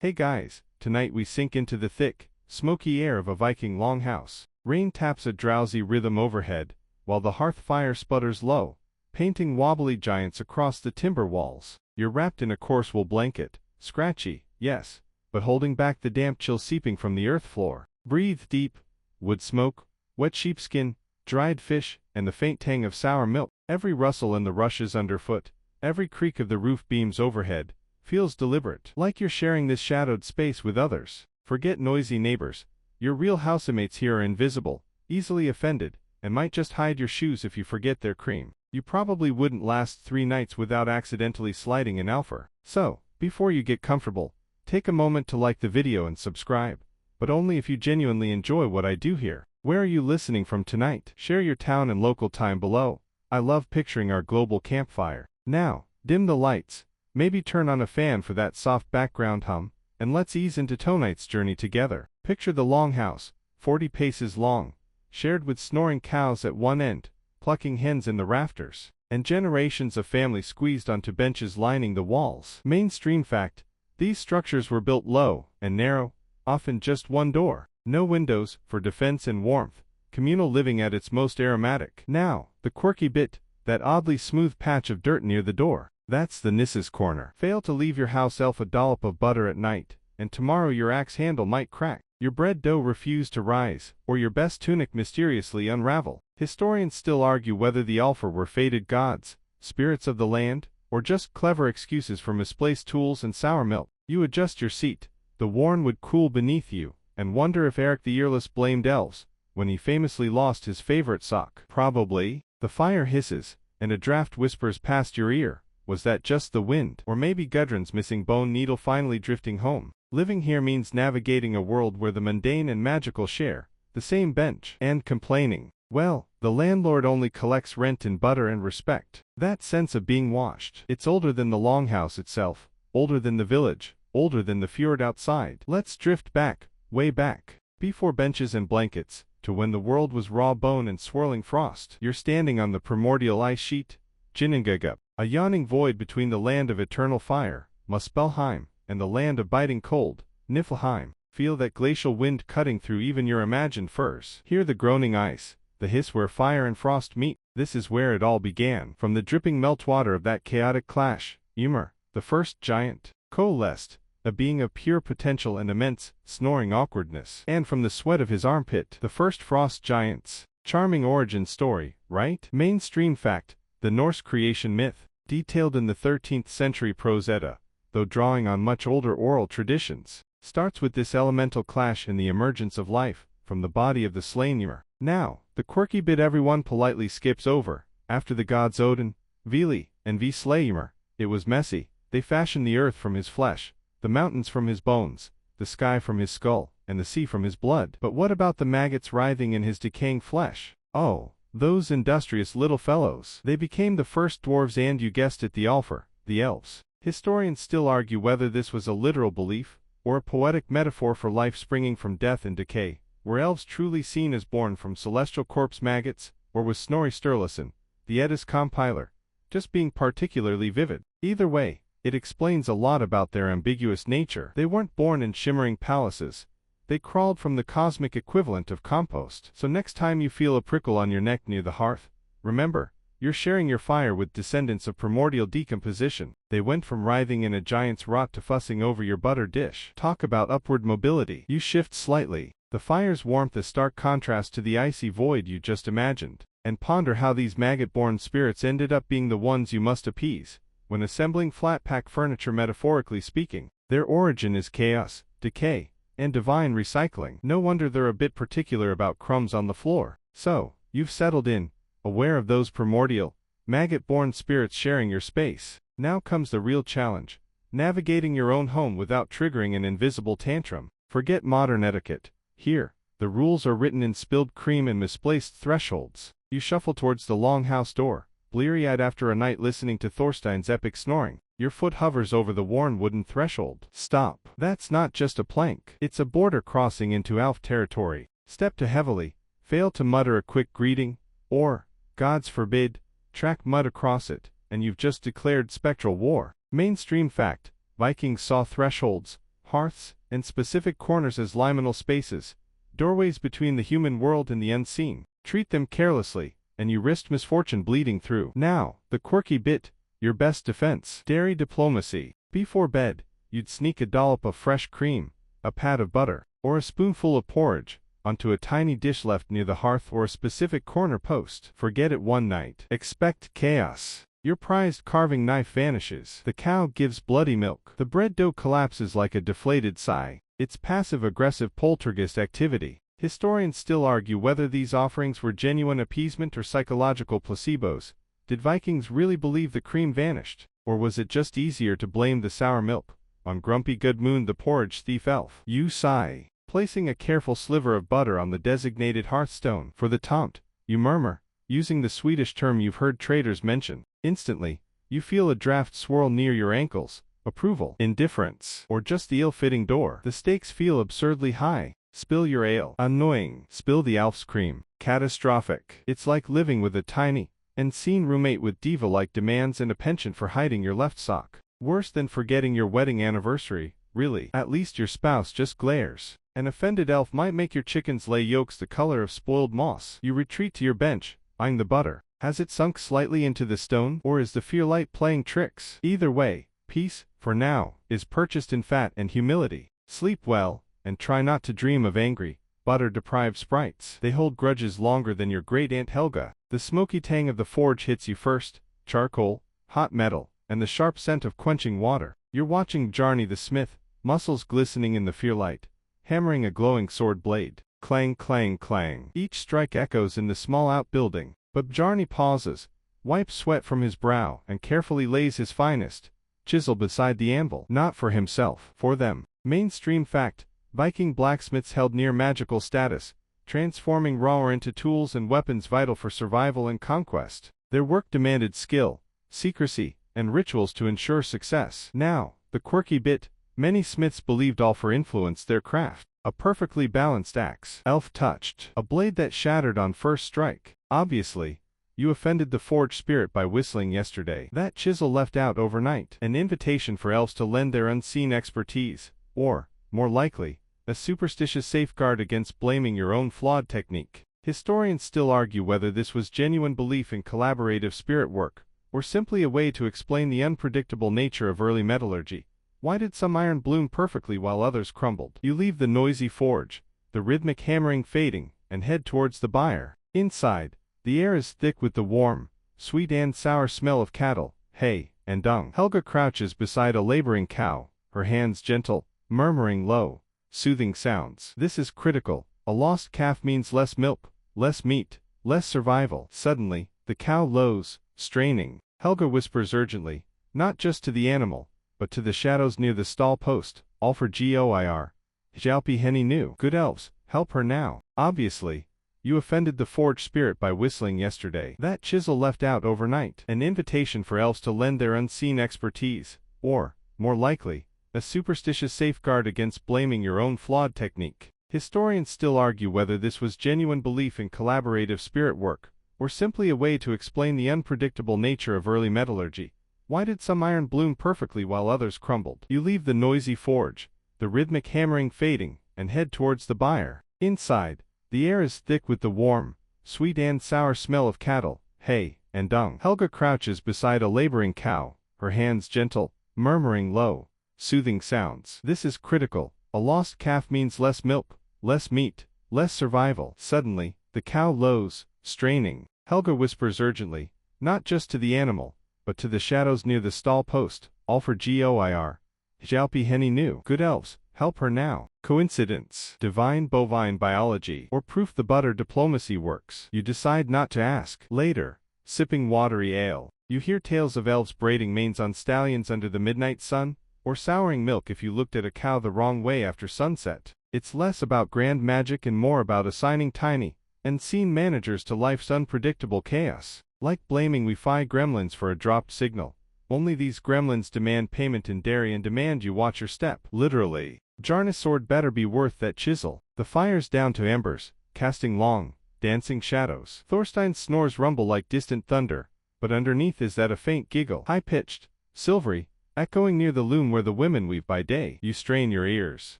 Hey guys, tonight we sink into the thick, smoky air of a Viking longhouse. Rain taps a drowsy rhythm overhead, while the hearth fire sputters low, painting wobbly giants across the timber walls. You're wrapped in a coarse wool blanket, scratchy, yes, but holding back the damp chill seeping from the earth floor. Breathe deep. Wood smoke, wet sheepskin, dried fish, and the faint tang of sour milk. Every rustle in the rushes underfoot, every creak of the roof beams overhead, feels deliberate, like you're sharing this shadowed space with others. Forget noisy neighbors. Your real housemates here are invisible, easily offended, and might just hide your shoes if you forget their cream. You probably wouldn't last 3 nights without accidentally sliding an álfar. So, before you get comfortable, take a moment to like the video and subscribe, but only if you genuinely enjoy what I do here. Where are you listening from tonight? Share your town and local time below. I love picturing our global campfire. Now, dim the lights, maybe turn on a fan for that soft background hum, and let's ease into tonight's journey together. Picture the longhouse, 40 paces long, shared with snoring cows at one end, plucking hens in the rafters, and generations of family squeezed onto benches lining the walls. Mainstream fact: these structures were built low and narrow, often just one door, no windows, for defense and warmth, communal living at its most aromatic. Now, the quirky bit, that oddly smooth patch of dirt near the door. That's the Nissa's corner. Fail to leave your house elf a dollop of butter at night, and tomorrow your axe handle might crack, your bread dough refuse to rise, or your best tunic mysteriously unravel. Historians still argue whether the álfar were fated gods, spirits of the land, or just clever excuses for misplaced tools and sour milk. You adjust your seat, the worn wood cool beneath you, and wonder if Eric the Earless blamed elves when he famously lost his favorite sock. Probably. The fire hisses, and a draft whispers past your ear. Was that just the wind? Or maybe Gudrun's missing bone needle finally drifting home? Living here means navigating a world where the mundane and magical share the same bench. And complaining, well, the landlord only collects rent in butter and respect. That sense of being watched. It's older than the longhouse itself, older than the village, older than the fjord outside. Let's drift back, way back, before benches and blankets, to when the world was raw bone and swirling frost. You're standing on the primordial ice sheet, Ginnungagap, a yawning void between the land of eternal fire, Muspelheim, and the land of biting cold, Niflheim. Feel that glacial wind cutting through even your imagined furs. Hear the groaning ice, the hiss where fire and frost meet. This is where it all began. From the dripping meltwater of that chaotic clash, Ymir, the first giant, coalesced, a being of pure potential and immense, snoring awkwardness. And from the sweat of his armpit, the first frost giants. Charming origin story, right? Mainstream fact: the Norse creation myth, detailed in the 13th century prose Edda, though drawing on much older oral traditions, starts with this elemental clash in the emergence of life from the body of the slain Ymir. Now, the quirky bit everyone politely skips over: after the gods Odin, Vili, and Vi slay Ymir, it was messy. They fashioned the earth from his flesh, the mountains from his bones, the sky from his skull, and the sea from his blood. But what about the maggots writhing in his decaying flesh? Oh, those industrious little fellows. They became the first dwarves and, you guessed it, the álfar, the elves. Historians still argue whether this was a literal belief, or a poetic metaphor for life springing from death and decay. Were elves truly seen as born from celestial corpse maggots, or was Snorri Sturluson, the Edda's compiler, just being particularly vivid? Either way, it explains a lot about their ambiguous nature. They weren't born in shimmering palaces. They crawled from the cosmic equivalent of compost. So next time you feel a prickle on your neck near the hearth, remember, you're sharing your fire with descendants of primordial decomposition. They went from writhing in a giant's rot to fussing over your butter dish. Talk about upward mobility. You shift slightly, the fire's warmth a stark contrast to the icy void you just imagined, and ponder how these maggot-born spirits ended up being the ones you must appease when assembling flat-pack furniture. Metaphorically speaking, their origin is chaos, decay, and divine recycling. No wonder they're a bit particular about crumbs on the floor. So, you've settled in, aware of those primordial, maggot-born spirits sharing your space. Now comes the real challenge: navigating your own home without triggering an invisible tantrum. Forget modern etiquette. Here, the rules are written in spilled cream and misplaced thresholds. You shuffle towards the longhouse door, bleary-eyed after a night listening to Thorstein's epic snoring. Your foot hovers over the worn wooden threshold. Stop. That's not just a plank. It's a border crossing into elf territory. Step too heavily, fail to mutter a quick greeting, or, gods forbid, track mud across it, and you've just declared spectral war. Mainstream fact: Vikings saw thresholds, hearths, and specific corners as liminal spaces, doorways between the human world and the unseen. Treat them carelessly, and you risk misfortune bleeding through. Now, the quirky bit, your best defense. Dairy diplomacy. Before bed, you'd sneak a dollop of fresh cream, a pat of butter, or a spoonful of porridge onto a tiny dish left near the hearth or a specific corner post. Forget it one night. Expect chaos. Your prized carving knife vanishes. The cow gives bloody milk. The bread dough collapses like a deflated sigh. It's passive-aggressive poltergeist activity. Historians still argue whether these offerings were genuine appeasement or psychological placebos. Did Vikings really believe the cream vanished? Or was it just easier to blame the sour milk on grumpy Goodmoon the porridge thief elf? You sigh. Placing a careful sliver of butter on the designated hearthstone. For the taunt, you murmur, using the Swedish term you've heard traders mention. Instantly, you feel a draft swirl near your ankles. Approval, indifference, or just the ill-fitting door. The stakes feel absurdly high. Spill your ale. Annoying. Spill the elf's cream. Catastrophic. It's like living with a tiny, unseen roommate with diva-like demands and a penchant for hiding your left sock. Worse than forgetting your wedding anniversary, really. At least your spouse just glares. An offended elf might make your chickens lay yolks the color of spoiled moss. You retreat to your bench, eyeing the butter. Has it sunk slightly into the stone, or is the fearlight playing tricks? Either way, peace, for now, is purchased in fat and humility. Sleep well, and try not to dream of angry, butter-deprived sprites. They hold grudges longer than your great Aunt Helga. The smoky tang of the forge hits you first, charcoal, hot metal, and the sharp scent of quenching water. You're watching Bjarni the smith, muscles glistening in the fearlight, hammering a glowing sword blade. Clang, clang, clang. Each strike echoes in the small outbuilding, but Bjarni pauses, wipes sweat from his brow, and carefully lays his finest chisel beside the anvil. Not for himself, for them. Mainstream fact, Viking blacksmiths held near magical status, transforming raw ore into tools and weapons vital for survival and conquest. Their work demanded skill, secrecy, and rituals to ensure success. Now, the quirky bit, many smiths believed álfar influenced their craft. A perfectly balanced axe. Elf-touched. A blade that shattered on first strike. Obviously, you offended the forge spirit by whistling yesterday. That chisel left out overnight. An invitation for elves to lend their unseen expertise, or, more likely, a superstitious safeguard against blaming your own flawed technique. Historians still argue whether this was genuine belief in collaborative spirit work, or simply a way to explain the unpredictable nature of early metallurgy. Why did some iron bloom perfectly while others crumbled? You leave the noisy forge, the rhythmic hammering fading, and head towards the byre. Inside, the air is thick with the warm, sweet and sour smell of cattle, hay, and dung. Helga crouches beside a laboring cow, her hands gentle, murmuring low, soothing sounds. This is critical. A lost calf means less milk, less meat, less survival. Suddenly, the cow lows, straining. Helga whispers urgently, not just to the animal, but to the shadows near the stall post. Álfar Goir. Hjálpi henni nu. Good elves, help her now. Obviously, you offended the forge spirit by whistling yesterday. That chisel left out overnight. An invitation for elves to lend their unseen expertise, or, more likely, a superstitious safeguard against blaming your own flawed technique. Historians still argue whether this was genuine belief in collaborative spirit work, or simply a way to explain the unpredictable nature of early metallurgy. Why did some iron bloom perfectly while others crumbled? You leave the noisy forge, the rhythmic hammering fading, and head towards the byre. Inside, the air is thick with the warm, sweet and sour smell of cattle, hay, and dung. Helga crouches beside a laboring cow, her hands gentle, murmuring low, soothing sounds. This is critical. A lost calf means less milk, less meat, less survival. Suddenly, the cow lows, straining. Helga whispers urgently, not just to the animal, but to the shadows near the stall post. Álfar Goir. Hjálpi henni nu. Good elves, help her now. Coincidence, divine bovine biology, or proof the butter diplomacy works. You decide not to ask. Later, sipping watery ale, you hear tales of elves braiding manes on stallions under the midnight sun, or souring milk if you looked at a cow the wrong way after sunset. It's less about grand magic and more about assigning tiny, unseen managers to life's unpredictable chaos. Like blaming Wi-Fi gremlins for a dropped signal, only these gremlins demand payment in dairy and demand you watch your step. Literally. Bjarni's sword better be worth that chisel. The fire's down to embers, casting long, dancing shadows. Thorstein's snores rumble like distant thunder, but underneath is that a faint giggle. High-pitched, silvery, echoing near the loom where the women weave by day. You strain your ears.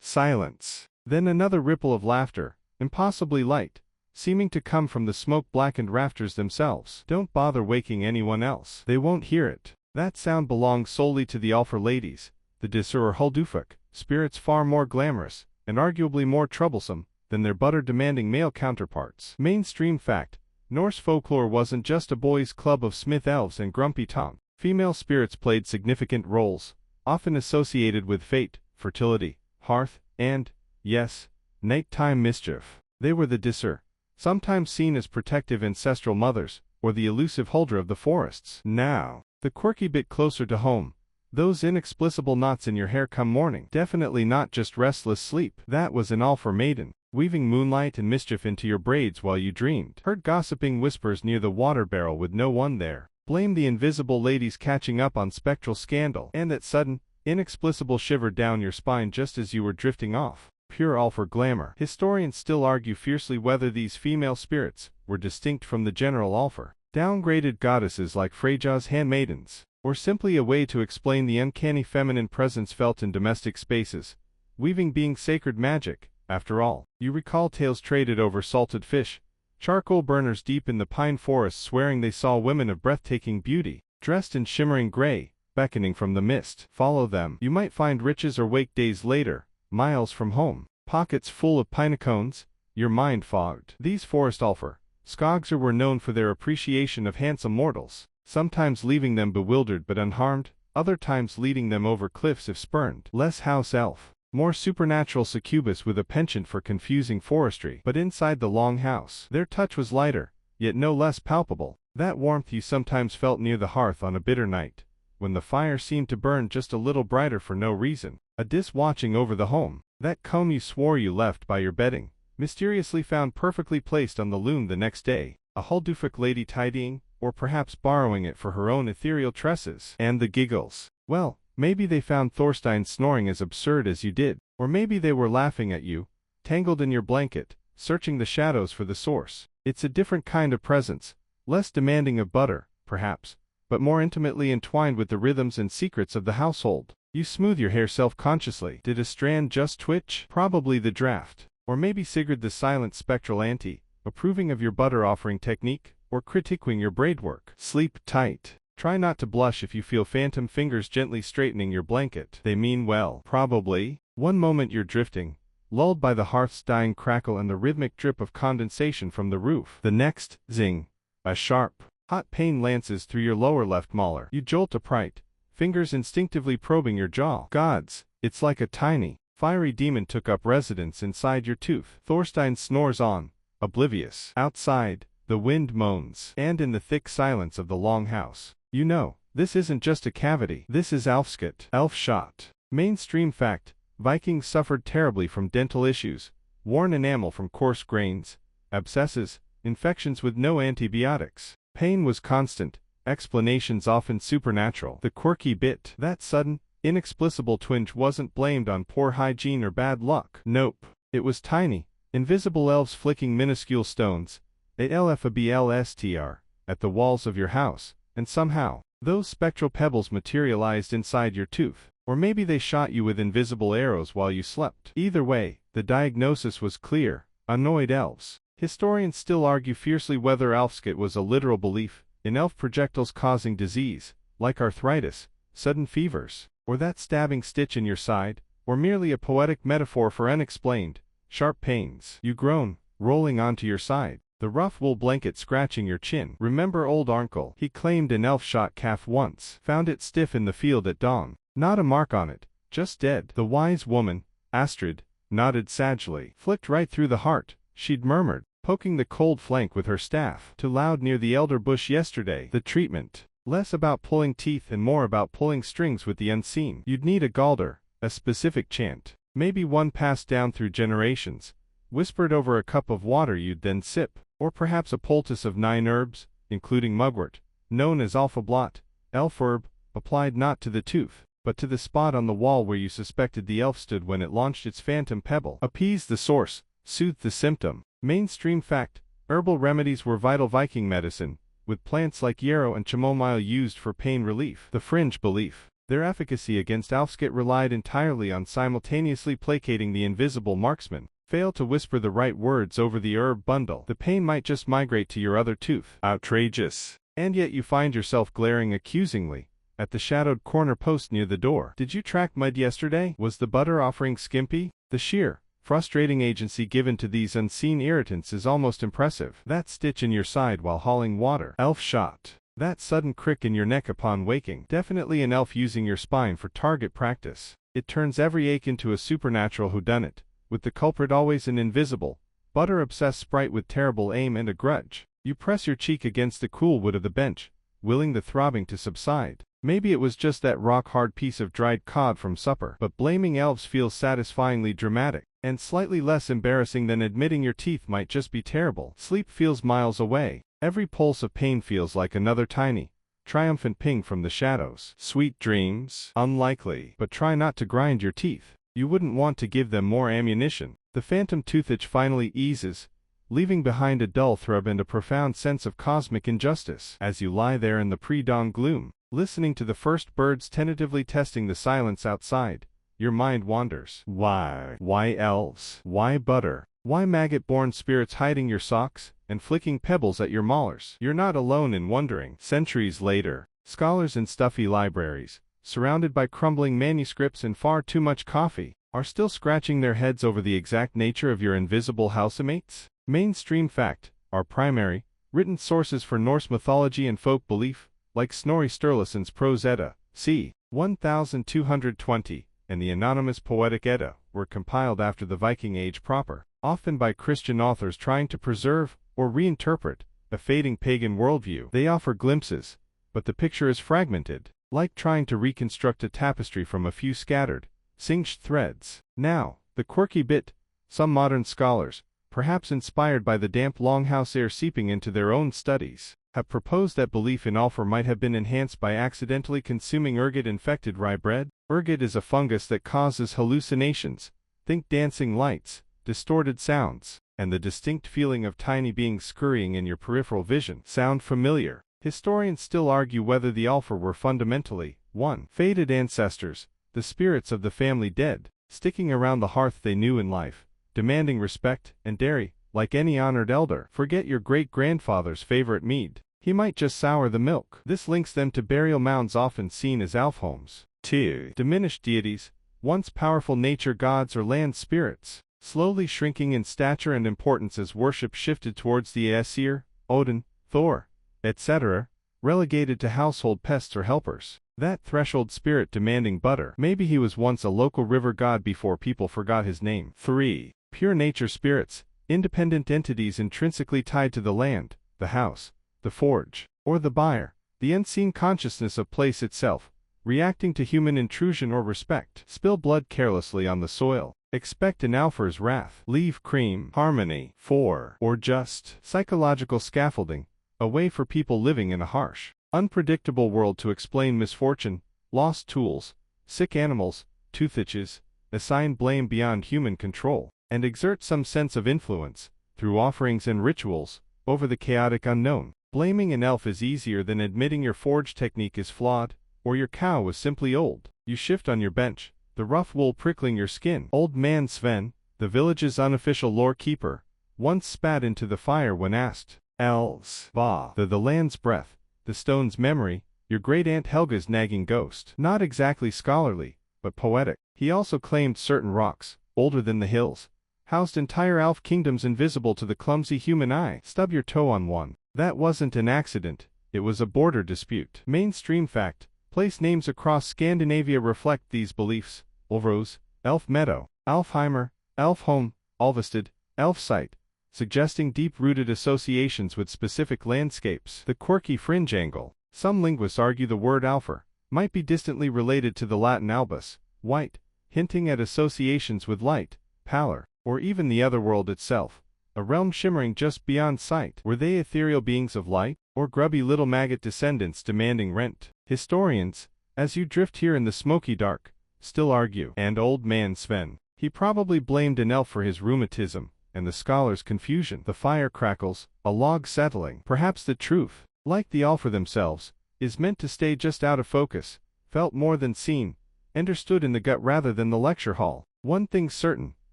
Silence. Then another ripple of laughter, impossibly light, seeming to come from the smoke-blackened rafters themselves. Don't bother waking anyone else. They won't hear it. That sound belongs solely to the álfar ladies, the disr or huldufuk, spirits far more glamorous, and arguably more troublesome, than their butter-demanding male counterparts. Mainstream fact: Norse folklore wasn't just a boys' club of smith elves and grumpy Tom. Female spirits played significant roles, often associated with fate, fertility, hearth, and, yes, nighttime mischief. They were the disr, sometimes seen as protective ancestral mothers, or the elusive holder of the forests. Now, the quirky bit closer to home. Those inexplicable knots in your hair come morning. Definitely not just restless sleep. That was an álfar maiden, weaving moonlight and mischief into your braids while you dreamed. Heard gossiping whispers near the water barrel with no one there. Blame the invisible ladies catching up on spectral scandal. And that sudden, inexplicable shiver down your spine just as you were drifting off. Pure álfar glamour. Historians still argue fiercely whether these female spirits were distinct from the general álfar, downgraded goddesses like Freyja's handmaidens, or simply a way to explain the uncanny feminine presence felt in domestic spaces, weaving being sacred magic, after all. You recall tales traded over salted fish, charcoal burners deep in the pine forests swearing they saw women of breathtaking beauty, dressed in shimmering gray, beckoning from the mist. Follow them. You might find riches or wake days later, miles from home, pockets full of pinecones, your mind fogged. These forest álfar, Skogser, were known for their appreciation of handsome mortals, sometimes leaving them bewildered but unharmed, other times leading them over cliffs if spurned. Less house elf, more supernatural succubus with a penchant for confusing forestry. But inside the long house, their touch was lighter, yet no less palpable. That warmth you sometimes felt near the hearth on a bitter night, when the fire seemed to burn just a little brighter for no reason. A dis watching over the home. That comb you swore you left by your bedding, mysteriously found perfectly placed on the loom the next day. A huldufuk lady tidying, or perhaps borrowing it for her own ethereal tresses. And the giggles. Well, maybe they found Thorstein snoring as absurd as you did. Or maybe they were laughing at you, tangled in your blanket, searching the shadows for the source. It's a different kind of presence, less demanding of butter, perhaps, but more intimately entwined with the rhythms and secrets of the household. You smooth your hair self-consciously. Did a strand just twitch? Probably the draft. Or maybe Sigurd the silent spectral auntie, approving of your butter-offering technique, or critiquing your braid work. Sleep tight. Try not to blush if you feel phantom fingers gently straightening your blanket. They mean well. Probably. One moment you're drifting, lulled by the hearth's dying crackle and the rhythmic drip of condensation from the roof. The next, zing. A sharp, hot pain lances through your lower left molar. You jolt upright, fingers instinctively probing your jaw. Gods, it's like a tiny, fiery demon took up residence inside your tooth. Thorstein snores on, oblivious. Outside, the wind moans. And in the thick silence of the long house, you know, this isn't just a cavity. This is Elfskit. Elf shot. Mainstream fact: Vikings suffered terribly from dental issues, worn enamel from coarse grains, abscesses, infections with no antibiotics. Pain was constant, explanations often supernatural. The quirky bit. That sudden, inexplicable twinge wasn't blamed on poor hygiene or bad luck. Nope. It was tiny, invisible elves flicking minuscule stones, ALFABLSTR, at the walls of your house, and somehow, those spectral pebbles materialized inside your tooth. Or maybe they shot you with invisible arrows while you slept. Either way, the diagnosis was clear: annoyed elves. Historians still argue fiercely whether Elfskit was a literal belief in elf projectiles causing disease, like arthritis, sudden fevers, or that stabbing stitch in your side, or merely a poetic metaphor for unexplained, sharp pains. You groan, rolling onto your side, the rough wool blanket scratching your chin. Remember old Arnkel? He claimed an elf shot calf once. Found it stiff in the field at dawn. Not a mark on it, just dead. The wise woman, Astrid, nodded sagely. Flicked right through the heart, she'd murmured, poking the cold flank with her staff. Too loud near the elder bush yesterday. The treatment. Less about pulling teeth and more about pulling strings with the unseen. You'd need a galder, a specific chant, maybe one passed down through generations, whispered over a cup of water you'd then sip, or perhaps a poultice of 9 herbs, including mugwort, known as alpha-blot, elf herb, applied not to the tooth, but to the spot on the wall where you suspected the elf stood when it launched its phantom pebble. Appeased the source, soothed the symptom. Mainstream fact: herbal remedies were vital Viking medicine, with plants like yarrow and chamomile used for pain relief. The fringe belief: Their efficacy against Elf-Etiquette relied entirely on simultaneously placating the invisible marksman. Fail to whisper the right words over the herb bundle. The pain might just migrate to your other tooth. Outrageous. And yet you find yourself glaring accusingly at the shadowed corner post near the door. Did you track mud yesterday? Was the butter offering skimpy? The sheer, frustrating agency given to these unseen irritants is almost impressive. That stitch in your side while hauling water. Elf shot. That sudden crick in your neck upon waking. Definitely an elf using your spine for target practice. It turns every ache into a supernatural whodunit, with the culprit always an invisible, butter-obsessed sprite with terrible aim and a grudge. You press your cheek against the cool wood of the bench, willing the throbbing to subside. Maybe it was just that rock-hard piece of dried cod from supper. But blaming elves feels satisfyingly dramatic, and slightly less embarrassing than admitting your teeth might just be terrible. Sleep feels miles away. Every pulse of pain feels like another tiny, triumphant ping from the shadows. Sweet dreams? Unlikely. But try not to grind your teeth. You wouldn't want to give them more ammunition. The phantom toothache finally eases, leaving behind a dull throb and a profound sense of cosmic injustice. As you lie there in the pre-dawn gloom, listening to the first birds tentatively testing the silence outside, your mind wanders. Why? Why elves? Why butter? Why maggot-born spirits hiding your socks and flicking pebbles at your molars? You're not alone in wondering. Centuries later, scholars in stuffy libraries, surrounded by crumbling manuscripts and far too much coffee, are still scratching their heads over the exact nature of your invisible housemates. Mainstream fact, our primary, written sources for Norse mythology and folk belief, like Snorri Sturluson's Prose Edda, c. 1220, and the anonymous Poetic Edda, were compiled after the Viking Age proper, often by Christian authors trying to preserve, or reinterpret, a fading pagan worldview. They offer glimpses, but the picture is fragmented, like trying to reconstruct a tapestry from a few scattered, singed threads. Now, the quirky bit, some modern scholars, perhaps inspired by the damp longhouse air seeping into their own studies, have proposed that belief in álfar might have been enhanced by accidentally consuming ergot-infected rye bread. Ergot is a fungus that causes hallucinations, think dancing lights, distorted sounds, and the distinct feeling of tiny beings scurrying in your peripheral vision. Sound familiar? Historians still argue whether the álfar were fundamentally 1. Fated ancestors, the spirits of the family dead, sticking around the hearth they knew in life, demanding respect and dairy, like any honored elder. Forget your great-grandfather's favorite mead. He might just sour the milk. This links them to burial mounds often seen as elf homes. 2. Diminished deities, once powerful nature gods or land spirits, slowly shrinking in stature and importance as worship shifted towards the Aesir, Odin, Thor, etc., relegated to household pests or helpers. That threshold spirit demanding butter. Maybe he was once a local river god before people forgot his name. 3. Pure nature spirits, independent entities intrinsically tied to the land, the house, the forge, or the buyer, the unseen consciousness of place itself, reacting to human intrusion or respect. Spill blood carelessly on the soil. Expect an álfar's wrath. Leave cream, harmony, 4. Or just psychological scaffolding, a way for people living in a harsh, unpredictable world to explain misfortune, lost tools, sick animals, toothaches, assign blame beyond human control, and exert some sense of influence, through offerings and rituals, over the chaotic unknown. Blaming an elf is easier than admitting your forge technique is flawed, or your cow was simply old. You shift on your bench, the rough wool prickling your skin. Old man Sven, the village's unofficial lore keeper, once spat into the fire when asked, Elves, bah, the land's breath, the stone's memory, your great-aunt Helga's nagging ghost. Not exactly scholarly, but poetic. He also claimed certain rocks, older than the hills, housed entire elf kingdoms invisible to the clumsy human eye. Stub your toe on one. That wasn't an accident, it was a border dispute. Mainstream fact, place names across Scandinavia reflect these beliefs. Ulvros, Elf Meadow, Alfheimer, Elfholm, Ulvestad, Elfsite, suggesting deep-rooted associations with specific landscapes. The quirky fringe angle. Some linguists argue the word álfar might be distantly related to the Latin albus, white, hinting at associations with light, pallor, or even the otherworld itself, a realm shimmering just beyond sight. Were they ethereal beings of light, or grubby little maggot descendants demanding rent? Historians, as you drift here in the smoky dark, still argue. And old man Sven, he probably blamed an elf for his rheumatism, and the scholar's confusion. The fire crackles, a log settling. Perhaps the truth, like the álfar themselves, is meant to stay just out of focus, felt more than seen, understood in the gut rather than the lecture hall. One thing's certain,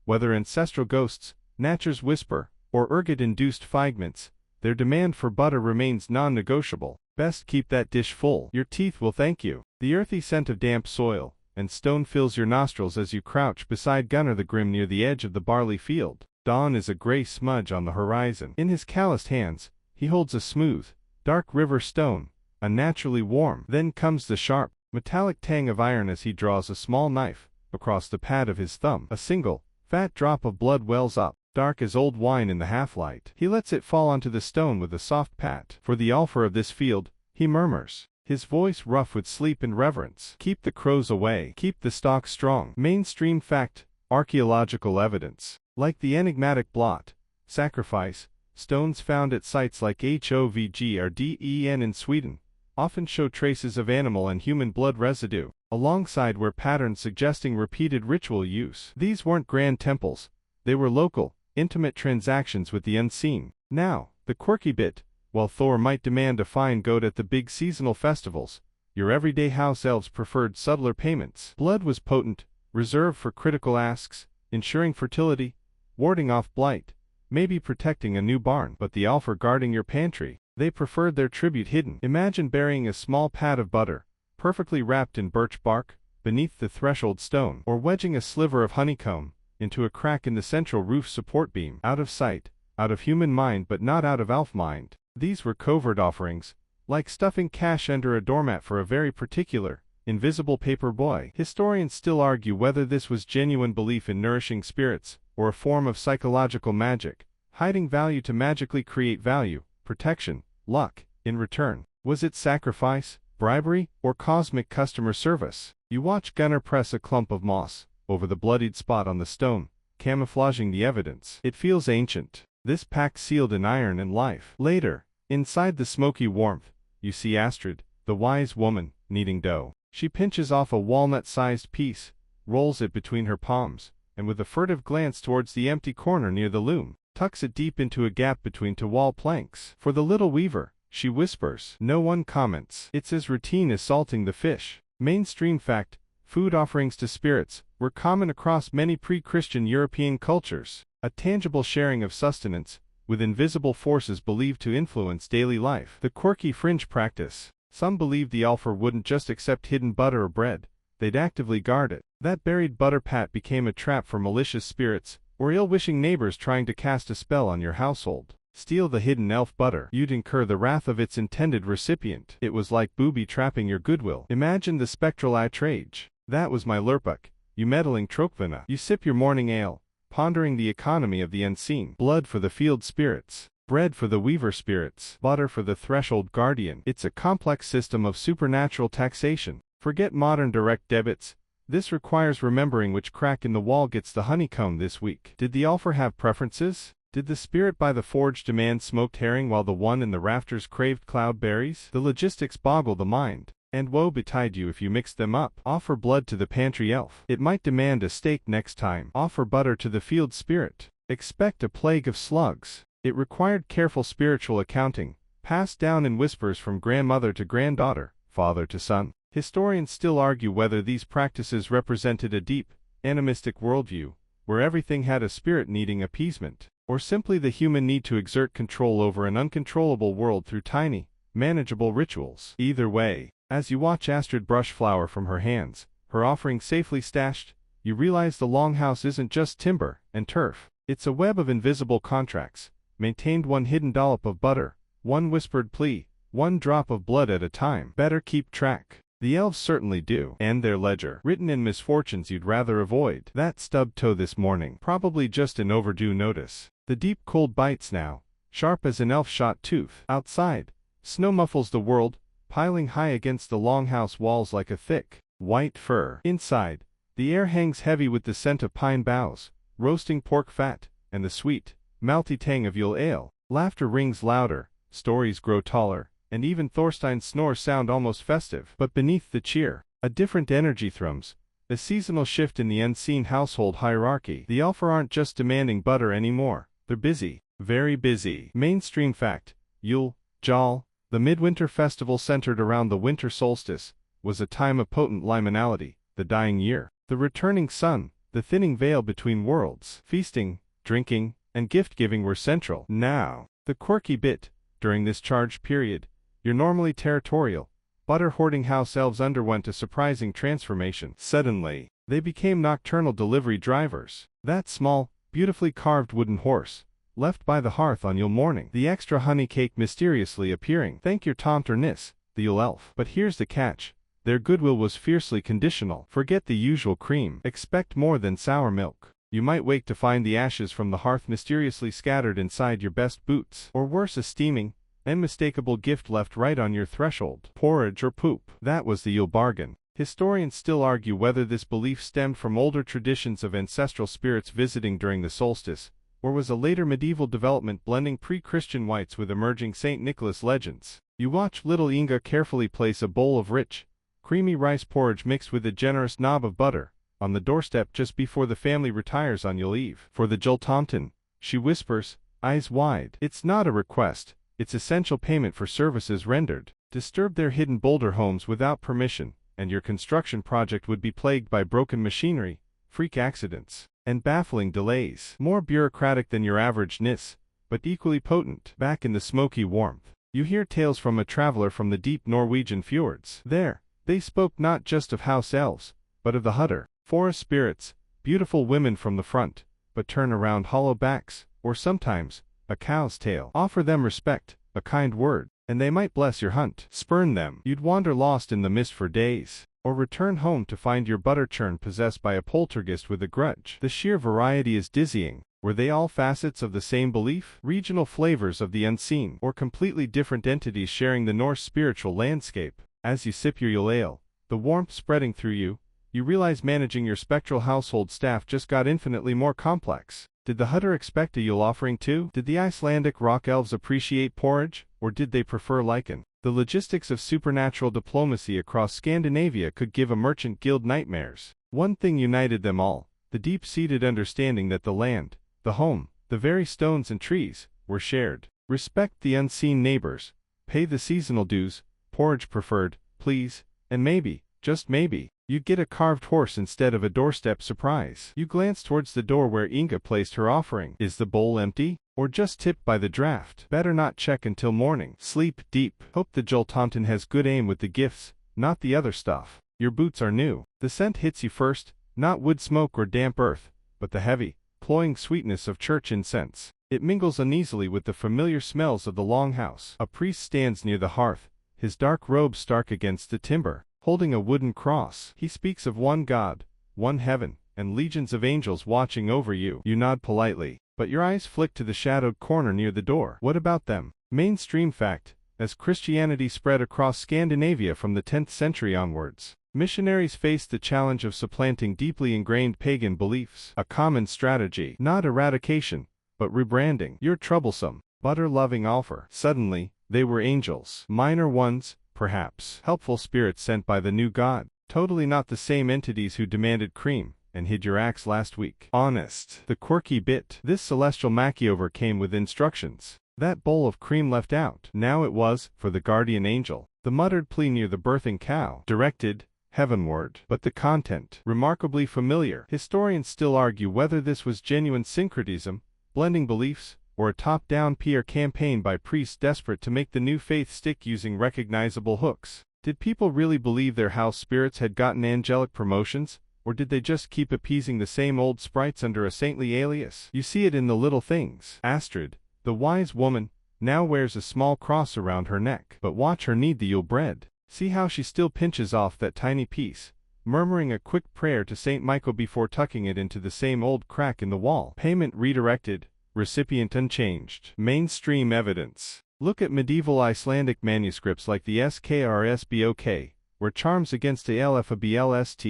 whether ancestral ghosts, Nature's whisper, or ergot-induced figments, their demand for butter remains non-negotiable. Best keep that dish full. Your teeth will thank you. The earthy scent of damp soil and stone fills your nostrils as you crouch beside Gunnar the Grim near the edge of the barley field. Dawn is a gray smudge on the horizon. In his calloused hands, he holds a smooth, dark river stone, unnaturally warm. Then comes the sharp, metallic tang of iron as he draws a small knife across the pad of his thumb. A single, fat drop of blood wells up, dark as old wine in the half-light. He lets it fall onto the stone with a soft pat. For the álfar of this field, he murmurs, his voice rough with sleep and reverence. Keep the crows away. Keep the stock strong. Mainstream fact, archaeological evidence. Like the enigmatic blot, sacrifice, stones found at sites like Hovgren in Sweden often show traces of animal and human blood residue, alongside were patterns suggesting repeated ritual use. These weren't grand temples, they were local, intimate transactions with the unseen. Now, the quirky bit, while Thor might demand a fine goat at the big seasonal festivals, your everyday house elves preferred subtler payments. Blood was potent, reserved for critical asks, ensuring fertility, warding off blight, maybe protecting a new barn. But the álfar guarding your pantry, they preferred their tribute hidden. Imagine burying a small pat of butter, perfectly wrapped in birch bark, beneath the threshold stone, or wedging a sliver of honeycomb into a crack in the central roof support beam. Out of sight, out of human mind but not out of elf mind. These were covert offerings, like stuffing cash under a doormat for a very particular, invisible paper boy. Historians still argue whether this was genuine belief in nourishing spirits, or a form of psychological magic, hiding value to magically create value, protection, luck, in return. Was it sacrifice, bribery, or cosmic customer service? You watch Gunnar press a clump of moss over the bloodied spot on the stone, camouflaging the evidence. It feels ancient. This pact sealed in iron and life. Later, inside the smoky warmth, you see Astrid, the wise woman, kneading dough. She pinches off a walnut-sized piece, rolls it between her palms, and with a furtive glance towards the empty corner near the loom, tucks it deep into a gap between two wall planks. For the little weaver, she whispers. No one comments. It's as routine as salting the fish. Mainstream fact, food offerings to spirits were common across many pre-Christian European cultures, a tangible sharing of sustenance, with invisible forces believed to influence daily life. The quirky fringe practice. Some believed the álfar wouldn't just accept hidden butter or bread, they'd actively guard it. That buried butter pat became a trap for malicious spirits, or ill-wishing neighbors trying to cast a spell on your household. Steal the hidden elf butter, you'd incur the wrath of its intended recipient. It was like booby-trapping your goodwill. Imagine the spectral outrage. That was my lurpuk, you meddling Trokvina. You sip your morning ale, pondering the economy of the unseen. Blood for the field spirits, bread for the weaver spirits, butter for the threshold guardian. It's a complex system of supernatural taxation. Forget modern direct debits. This requires remembering which crack in the wall gets the honeycomb this week. Did the álfar have preferences? Did the spirit by the forge demand smoked herring while the one in the rafters craved cloudberries? The logistics boggle the mind, and woe betide you if you mix them up. Offer blood to the pantry elf. It might demand a steak next time. Offer butter to the field spirit. Expect a plague of slugs. It required careful spiritual accounting, passed down in whispers from grandmother to granddaughter, father to son. Historians still argue whether these practices represented a deep, animistic worldview, where everything had a spirit needing appeasement, or simply the human need to exert control over an uncontrollable world through tiny, manageable rituals. Either way, as you watch Astrid brush flour from her hands, her offering safely stashed, you realize the longhouse isn't just timber and turf. It's a web of invisible contracts, maintained one hidden dollop of butter, one whispered plea, one drop of blood at a time. Better keep track. The elves certainly do. And their ledger, written in misfortunes you'd rather avoid. That stubbed toe this morning, probably just an overdue notice. The deep cold bites now, sharp as an elf-shot tooth. Outside, snow muffles the world, piling high against the longhouse walls like a thick, white fur. Inside, the air hangs heavy with the scent of pine boughs, roasting pork fat, and the sweet, malty tang of Yule ale. Laughter rings louder, stories grow taller, and even Thorstein's snores sound almost festive. But beneath the cheer, a different energy thrums, a seasonal shift in the unseen household hierarchy. The álfar aren't just demanding butter anymore, they're busy, very busy. Mainstream fact, Yule, Jal, the midwinter festival centered around the winter solstice, was a time of potent liminality, the dying year, the returning sun, the thinning veil between worlds. Feasting, drinking, and gift-giving were central. Now, the quirky bit, during this charged period, your normally territorial, butter-hoarding house elves underwent a surprising transformation. Suddenly, they became nocturnal delivery drivers. That small, beautifully carved wooden horse, left by the hearth on Yule morning. The extra honey cake mysteriously appearing. Thank your taunt or nis, the Yule elf. But here's the catch. Their goodwill was fiercely conditional. Forget the usual cream. Expect more than sour milk. You might wake to find the ashes from the hearth mysteriously scattered inside your best boots. Or worse, a steaming, unmistakable gift left right on your threshold. Porridge or poop. That was the Yule bargain. Historians still argue whether this belief stemmed from older traditions of ancestral spirits visiting during the solstice, or was a later medieval development blending pre-Christian whites with emerging St. Nicholas legends. You watch little Inga carefully place a bowl of rich, creamy rice porridge mixed with a generous knob of butter on the doorstep just before the family retires on Yule Eve. For the Jultomten, she whispers, eyes wide. It's not a request, it's essential payment for services rendered. Disturb their hidden boulder homes without permission, and your construction project would be plagued by broken machinery, freak accidents, and baffling delays. More bureaucratic than your average nis, but equally potent. Back in the smoky warmth, you hear tales from a traveler from the deep Norwegian fjords. There, they spoke not just of house elves, but of the hutter, forest spirits, beautiful women from the front, but turn around hollow backs, or sometimes, a cow's tail. Offer them respect, a kind word, and they might bless your hunt. Spurn them, you'd wander lost in the mist for days, or return home to find your butter churn possessed by a poltergeist with a grudge. The sheer variety is dizzying. Were they all facets of the same belief? Regional flavors of the unseen, or completely different entities sharing the Norse spiritual landscape? As you sip your Yule ale, the warmth spreading through you, you realize managing your spectral household staff just got infinitely more complex. Did the hutter expect a Yule offering too? Did the Icelandic rock elves appreciate porridge, or did they prefer lichen? The logistics of supernatural diplomacy across Scandinavia could give a merchant guild nightmares. One thing united them all, the deep-seated understanding that the land, the home, the very stones and trees, were shared. Respect the unseen neighbors, pay the seasonal dues, porridge preferred, please, and maybe, just maybe, you'd get a carved horse instead of a doorstep surprise. You glance towards the door where Inga placed her offering. Is the bowl empty? Or just tipped by the draft? Better not check until morning. Sleep deep. Hope the Jultomten has good aim with the gifts, not the other stuff. Your boots are new. The scent hits you first, not wood smoke or damp earth, but the heavy, cloying sweetness of church incense. It mingles uneasily with the familiar smells of the longhouse. A priest stands near the hearth, his dark robe stark against the timber, holding a wooden cross. He speaks of one God, one heaven, and legions of angels watching over you. You nod politely, but your eyes flick to the shadowed corner near the door. What about them? Mainstream fact, as Christianity spread across Scandinavia from the 10th century onwards, missionaries faced the challenge of supplanting deeply ingrained pagan beliefs. A common strategy, not eradication, but rebranding. You're troublesome, butter-loving álfar. Suddenly, they were angels. Minor ones, perhaps. Helpful spirits sent by the new god. Totally not the same entities who demanded cream and hid your axe last week. Honest. The quirky bit. This celestial makeover came with instructions. That bowl of cream left out. Now it was, for the guardian angel. The muttered plea near the birthing cow. Directed, heavenward. But the content, remarkably familiar. Historians still argue whether this was genuine syncretism, blending beliefs, or a top-down PR campaign by priests desperate to make the new faith stick using recognizable hooks. Did people really believe their house spirits had gotten angelic promotions, or did they just keep appeasing the same old sprites under a saintly alias? You see it in the little things. Astrid, the wise woman, now wears a small cross around her neck. But watch her knead the Yule bread. See how she still pinches off that tiny piece, murmuring a quick prayer to Saint Michael before tucking it into the same old crack in the wall. Payment redirected, recipient unchanged. Mainstream evidence. Look at medieval Icelandic manuscripts like the Skrsbok, where charms against the Elf-Induced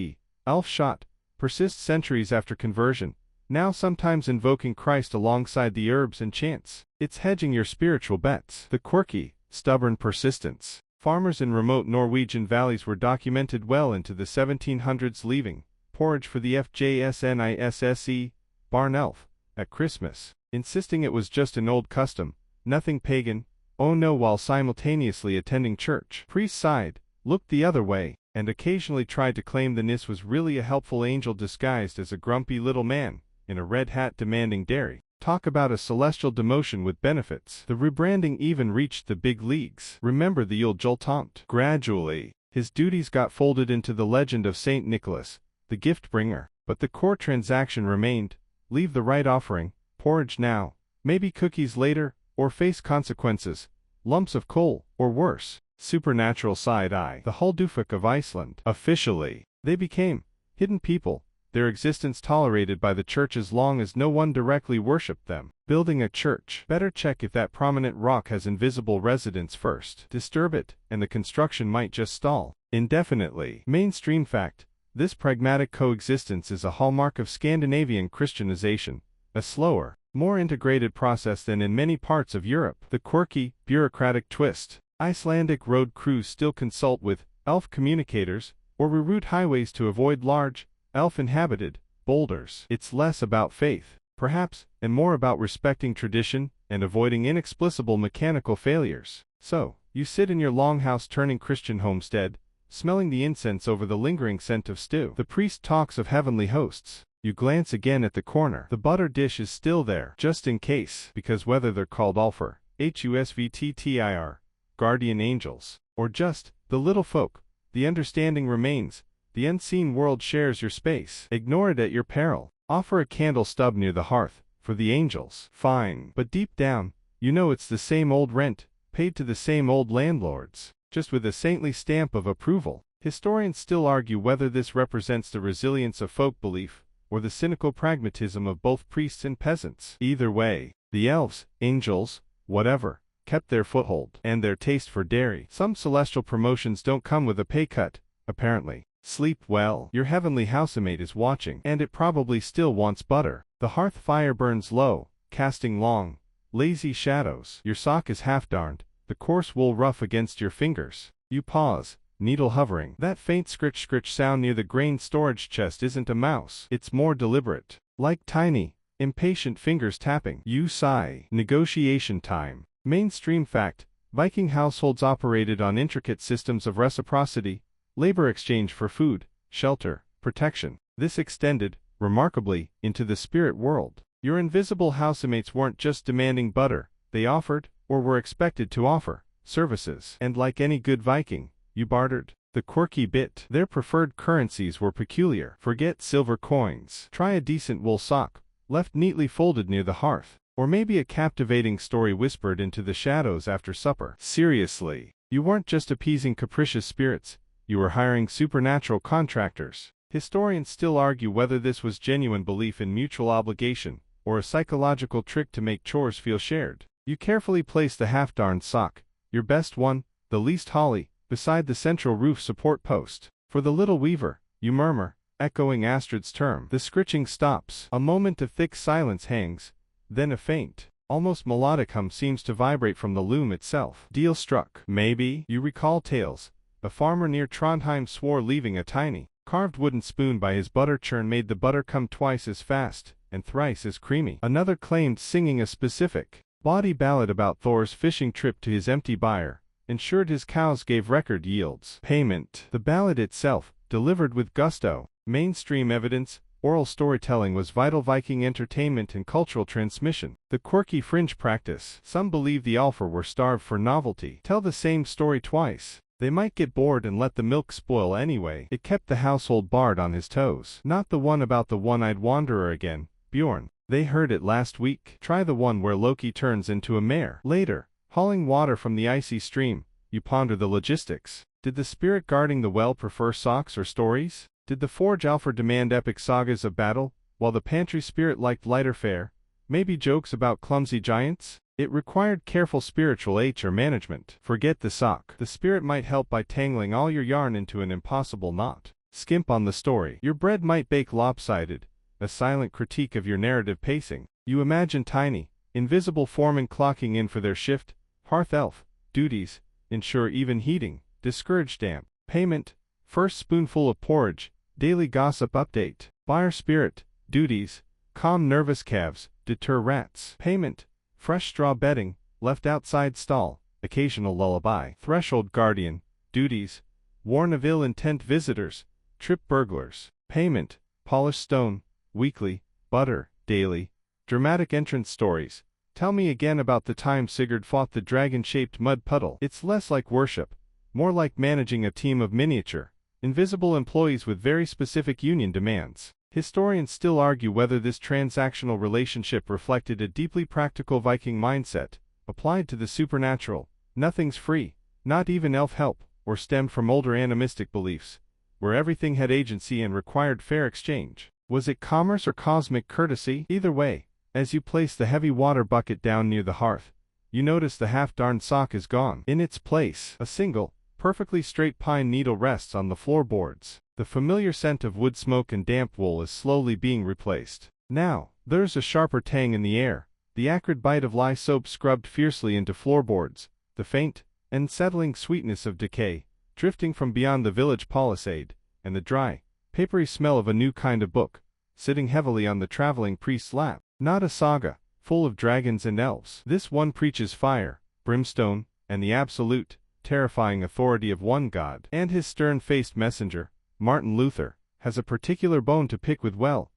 elf shot persist centuries after conversion, now sometimes invoking Christ alongside the herbs and chants. It's hedging your spiritual bets. The quirky, stubborn persistence. Farmers in remote Norwegian valleys were documented well into the 1700s leaving porridge for the FJSNISSE, barn elf, at Christmas, insisting it was just an old custom, nothing pagan. Oh no, while simultaneously attending church. Priests sighed, looked the other way, and occasionally tried to claim the nis was really a helpful angel disguised as a grumpy little man in a red hat demanding dairy. Talk about a celestial demotion with benefits. The rebranding even reached the big leagues. Remember the Yule Joltant? Gradually, his duties got folded into the legend of Saint Nicholas, the gift bringer. But the core transaction remained: leave the right offering, porridge now, maybe cookies later, or face consequences, lumps of coal, or worse, supernatural side-eye. The Huldufólk of Iceland. Officially, they became hidden people, their existence tolerated by the church as long as no one directly worshipped them. Building a church. Better check if that prominent rock has invisible residents first. Disturb it, and the construction might just stall indefinitely. Mainstream fact: this pragmatic coexistence is a hallmark of Scandinavian Christianization, a slower, more integrated process than in many parts of Europe. The quirky, bureaucratic twist. Icelandic road crews still consult with elf communicators, or reroute highways to avoid large, elf-inhabited boulders. It's less about faith, perhaps, and more about respecting tradition and avoiding inexplicable mechanical failures. So, you sit in your longhouse-turning Christian homestead, smelling the incense over the lingering scent of stew. The priest talks of heavenly hosts. You glance again at the corner. The butter dish is still there, just in case, because whether they're called álfar, Husvttir, guardian angels, or just the little folk, the understanding remains: the unseen world shares your space. Ignore it at your peril. Offer a candle stub near the hearth, for the angels. Fine. But deep down, you know it's the same old rent, paid to the same old landlords, just with a saintly stamp of approval. Historians still argue whether this represents the resilience of folk belief, or the cynical pragmatism of both priests and peasants. Either way, the elves, angels, whatever, kept their foothold, and their taste for dairy. Some celestial promotions don't come with a pay cut, apparently. Sleep well. Your heavenly housemate is watching, and it probably still wants butter. The hearth fire burns low, casting long, lazy shadows. Your sock is half-darned, the coarse wool rough against your fingers. You pause, needle hovering. That faint scritch-scritch sound near the grain storage chest isn't a mouse. It's more deliberate, like tiny, impatient fingers tapping. You sigh. Negotiation time. Mainstream fact: Viking households operated on intricate systems of reciprocity, labor exchange for food, shelter, protection. This extended, remarkably, into the spirit world. Your invisible housemates weren't just demanding butter, they offered, or were expected to offer, services. And like any good Viking, you bartered. The quirky bit: their preferred currencies were peculiar. Forget silver coins. Try a decent wool sock, left neatly folded near the hearth. Or maybe a captivating story whispered into the shadows after supper. Seriously, you weren't just appeasing capricious spirits, you were hiring supernatural contractors. Historians still argue whether this was genuine belief in mutual obligation, or a psychological trick to make chores feel shared. You carefully place the half-darned sock, your best one, the least holly, beside the central roof support post. For the little weaver, you murmur, echoing Astrid's term. The scritching stops. A moment of thick silence hangs, then a faint, almost melodic hum seems to vibrate from the loom itself. Deal struck. Maybe you recall tales. A farmer near Trondheim swore leaving a tiny, carved wooden spoon by his butter churn made the butter come twice as fast, and thrice as creamy. Another claimed singing a specific, bawdy ballad about Thor's fishing trip to his empty byre ensured his cows gave record yields. Payment. The ballad itself, delivered with gusto. Mainstream evidence: oral storytelling was vital Viking entertainment and cultural transmission. The quirky fringe practice: some believe the álfar were starved for novelty. Tell the same story twice. They might get bored and let the milk spoil anyway. It kept the household bard on his toes. Not the one about the one-eyed wanderer again, Bjorn. They heard it last week. Try the one where Loki turns into a mare. Later, hauling water from the icy stream, you ponder the logistics. Did the spirit guarding the well prefer socks or stories? Did the forge álfar demand epic sagas of battle, while the pantry spirit liked lighter fare, maybe jokes about clumsy giants? It required careful spiritual HR management. Forget the sock. The spirit might help by tangling all your yarn into an impossible knot. Skimp on the story. Your bread might bake lopsided, a silent critique of your narrative pacing. You imagine tiny, invisible foremen clocking in for their shift, hearth elf duties, ensure even heating, discourage damp. Payment: first spoonful of porridge, daily gossip update. Buyer spirit duties: calm nervous calves, deter rats. Payment: fresh straw bedding, left outside stall, occasional lullaby. Threshold guardian duties: warn of ill-intent visitors, trip burglars. Payment, polished stone, weekly, butter, daily. Dramatic entrance stories. Tell me again about the time Sigurd fought the dragon-shaped mud puddle. It's less like worship, more like managing a team of miniature, invisible employees with very specific union demands. Historians still argue whether this transactional relationship reflected a deeply practical Viking mindset, applied to the supernatural. Nothing's free, not even elf help, or stemmed from older animistic beliefs, where everything had agency and required fair exchange. Was it commerce or cosmic courtesy? Either way, as you place the heavy water bucket down near the hearth, you notice the half-darned sock is gone. In its place, a single, perfectly straight pine needle rests on the floorboards. The familiar scent of wood smoke and damp wool is slowly being replaced. Now, there's a sharper tang in the air, the acrid bite of lye soap scrubbed fiercely into floorboards, the faint, unsettling sweetness of decay, drifting from beyond the village palisade, and the dry, papery smell of a new kind of book, sitting heavily on the traveling priest's lap. Not a saga, full of dragons and elves. This one preaches fire, brimstone, and the absolute, terrifying authority of one God. And his stern-faced messenger, Martin Luther, has a particular bone to pick with or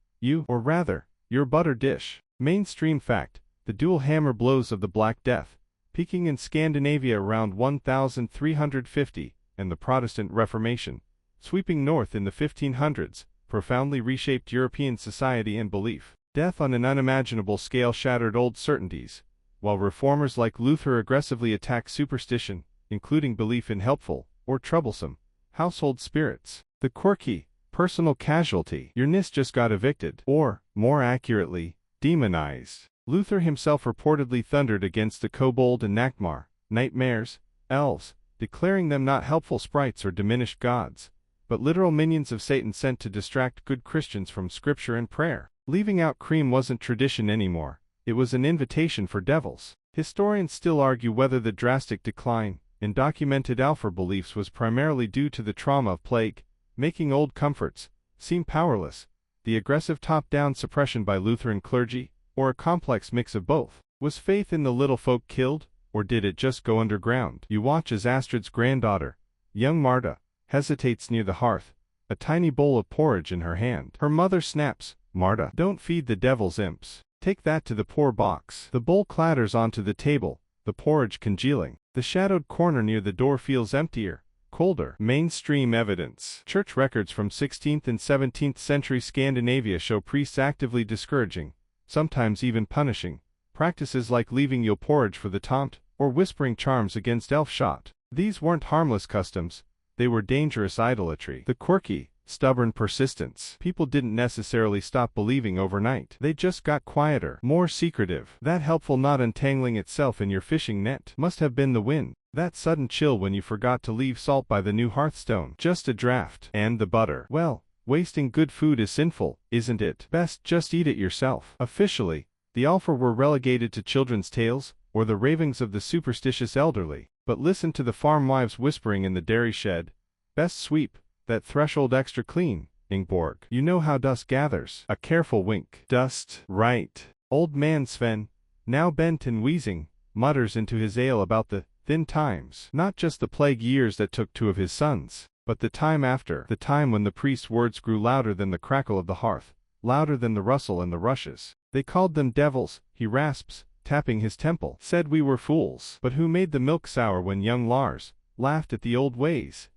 rather, your butter dish. Mainstream fact, the dual hammer blows of the Black Death, peaking in Scandinavia around 1350, and the Protestant Reformation, sweeping north in the 1500s, profoundly reshaped European society and belief. Death on an unimaginable scale shattered old certainties, while reformers like Luther aggressively attacked superstition, including belief in helpful, or troublesome, household spirits. The quirky, personal casualty. Your nis just got evicted, or, more accurately, demonized. Luther himself reportedly thundered against the kobold and nakmar, nightmares, elves, declaring them not helpful sprites or diminished gods, but literal minions of Satan sent to distract good Christians from scripture and prayer. Leaving out cream wasn't tradition anymore, it was an invitation for devils. Historians still argue whether the drastic decline in documented álfar beliefs was primarily due to the trauma of plague, making old comforts seem powerless, the aggressive top-down suppression by Lutheran clergy, or a complex mix of both. Was faith in the little folk killed, or did it just go underground? You watch as Astrid's granddaughter, young Marta, hesitates near the hearth, a tiny bowl of porridge in her hand. Her mother snaps, "Marta, don't feed the devil's imps. Take that to the poor box." The bowl clatters onto the table, the porridge congealing. The shadowed corner near the door feels emptier, colder. Mainstream evidence. Church records from 16th and 17th century Scandinavia show priests actively discouraging, sometimes even punishing, practices like leaving your porridge for the tomt, or whispering charms against elf shot. These weren't harmless customs, they were dangerous idolatry. The quirky, stubborn persistence. People didn't necessarily stop believing overnight. They just got quieter, more secretive. That helpful knot untangling itself in your fishing net must have been the wind. That sudden chill when you forgot to leave salt by the new hearthstone. Just a draft. And the butter. Well, wasting good food is sinful, isn't it? Best just eat it yourself. Officially, the álfar were relegated to children's tales, or the ravings of the superstitious elderly. But listen to the farm wives whispering in the dairy shed. Best sweep that threshold extra clean, Ingborg. You know how dust gathers. A careful wink. Dust, right. Old man Sven, now bent and wheezing, mutters into his ale about the thin times. Not just the plague years that took 2 of his sons, but the time after. The time when the priest's words grew louder than the crackle of the hearth, louder than the rustle and the rushes. They called them devils, he rasps, tapping his temple. Said we were fools. But who made the milk sour when young Lars laughed at the old ways?